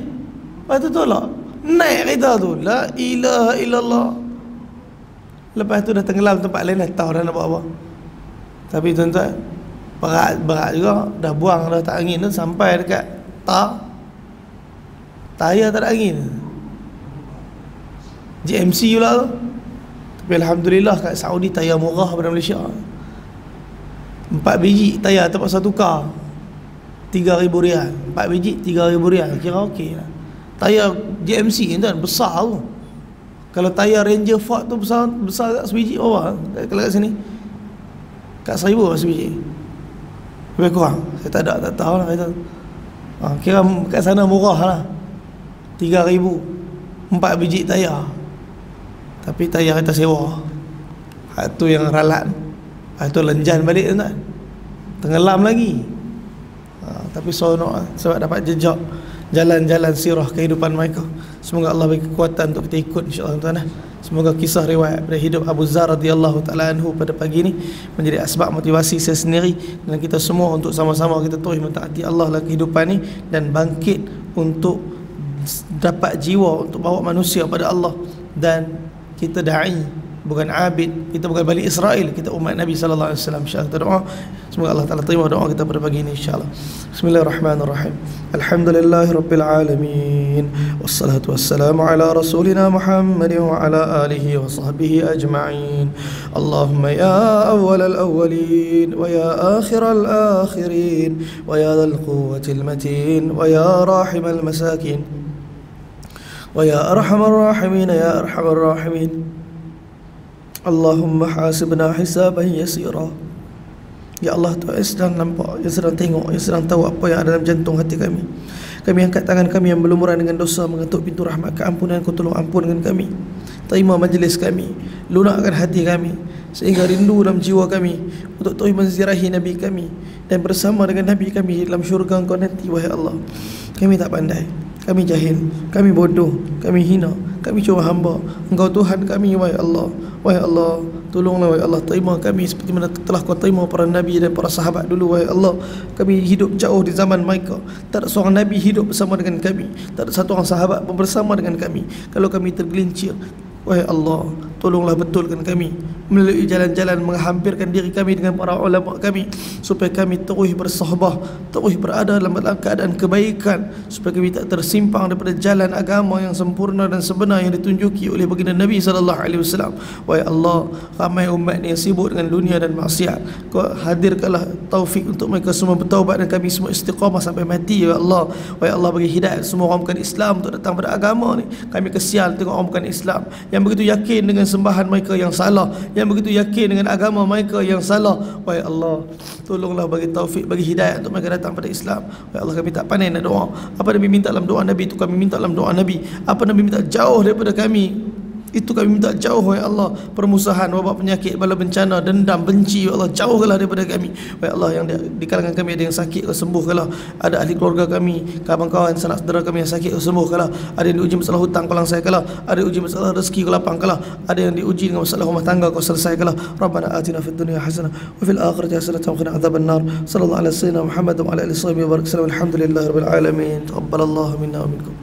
lepas tu tolak, naik kereta tu. La ilaha illallah. Lepas tu dah tenggelam tempat lain, dah tahu dah nak buat apa. Tapi tuan-tuan, berat juga. Dah buang dah tak angin tu, sampai dekat tayar tak ada angin, GMC pula tu. Tapi alhamdulillah kat Saudi tayar murah pada Malaysia. 4 biji tayar terpaksa tukar, 3,000 rial. 4 biji 3,000 rial, kira okey lah. Tayar GMC kan besar tu. Kalau tayar Ranger Ford tu besar kat sebiji bawah. Kalau kat sini kat 1,000 sebiji, lebih kurang. Saya tak tahu lah kata. Kira kat sana murah lah, 3,000 4 biji tayar. Tapi tayar kita sewa, tu yang ralat, tu lenjan balik tuan, tenggelam lagi. Tapi seronok sebab dapat jejak jalan-jalan sirah kehidupan mereka. Semoga Allah bagi kekuatan untuk kita ikut, insya-Allah tuan. Semoga kisah riwayat pada hidup Abu Zar radhiyallahu taala anhu pada pagi ini menjadi asbab motivasi saya sendiri dan kita semua untuk sama-sama kita terus mentaati Allah dalam kehidupan ini dan bangkit untuk dapat jiwa untuk bawa manusia pada Allah. Dan kita da'i, bukan abid, kita bukan Bani Israel, kita umat Nabi sallallahu alaihi wasallam. Insya-Allah kita doa, semoga Allah Taala terima doa kita pada pagi ini insya-Allah. Bismillahirrahmanirrahim. Alhamdulillahirabbil alamin. Wassalatu wassalamu ala rasulina Muhammadin wa ala alihi wa sahbihi ajma'in. Allahumma ya awwalal awwalin wa ya akhiral akhirin wa ya dzal quwwatil matin wa ya rahimal masakin wa ya arhamar rahimin ya arhamar rahimin. Allahumma hasibna hisaban yasira. Ya Allah, Tuhan sedang nampak, yang sedang tengok, yang sedang tahu apa yang ada dalam jantung hati kami. Kami angkat tangan kami yang berlumuran dengan dosa, mengetuk pintu rahmat keampunan, Kau tolong ampunkan kami. Terima majlis kami, lunakkan hati kami sehingga rindu dalam jiwa kami untuk terus menziarahi Nabi kami dan bersama dengan Nabi kami dalam syurga Engkau nanti. Wahai Allah, kami tak pandai, kami jahil, kami bodoh, kami hina, kami cuma hamba. Engkau Tuhan kami, wahai Allah. Wahai Allah, tolonglah wahai Allah, terima kami seperti mana telah Kau terima para Nabi dan para sahabat dulu. Wahai Allah, kami hidup jauh di zaman mereka, tak ada seorang Nabi hidup bersama dengan kami, tak ada satu orang sahabat pun bersama dengan kami. Kalau kami tergelincir, wahai Allah, tolonglah betulkan kami melalui jalan-jalan menghampirkan diri kami dengan para ulama kami, supaya kami terus bersahabah, terus berada dalam keadaan kebaikan, supaya kami tak tersimpang daripada jalan agama yang sempurna dan sebenar yang ditunjuki oleh baginda Nabi sallallahu alaihi wasallam. Wahai Allah, ramai umat ni yang sibuk dengan dunia dan maksiat, Kau hadirkanlah taufik untuk mereka semua bertaubat dan kami semua istiqamah sampai mati. Ya Allah, wahai Allah, bagi hidayah semua orang bukan Islam untuk datang pada agama ni. Kami kesian tengok orang bukan Islam yang begitu yakin dengan sembahan mereka yang salah, yang begitu yakin dengan agama mereka yang salah. Wahai Allah, tolonglah bagi taufik, bagi hidayah untuk mereka datang pada Islam. Wahai Allah, kami tak pandai nak doa. Apa Nabi minta dalam doa Nabi itu kami minta dalam doa Nabi. Apa Nabi minta jauh daripada kami, itu kami minta jauh. Wahai Allah, permusuhan, wabak penyakit, bala bencana, dendam, benci, ya Allah, jauhkanlah daripada kami. Wahai Allah, yang di kalangan kami ada yang sakit, Kau sembuhkanlah. Ada ahli keluarga kami, kawan-kawan, sanak saudara kami yang sakit, Kau sembuhkanlah. Ada yang diuji masalah hutang, Kau langsaikanlah. Ada yang diuji masalah rezeki, Kau lapangkanlah. Ada yang diuji dengan masalah rumah tangga, Kau selesaikanlah. Rabbana atina fid dunya hasanah wa fil akhirati hasanah wa qina adzabannar. Sallallahu alaihi wasallam Muhammad wa ala alihi wasallam wa barik. Alhamdulillahirabbil alamin. Taqabbalallahu minna wa minkum.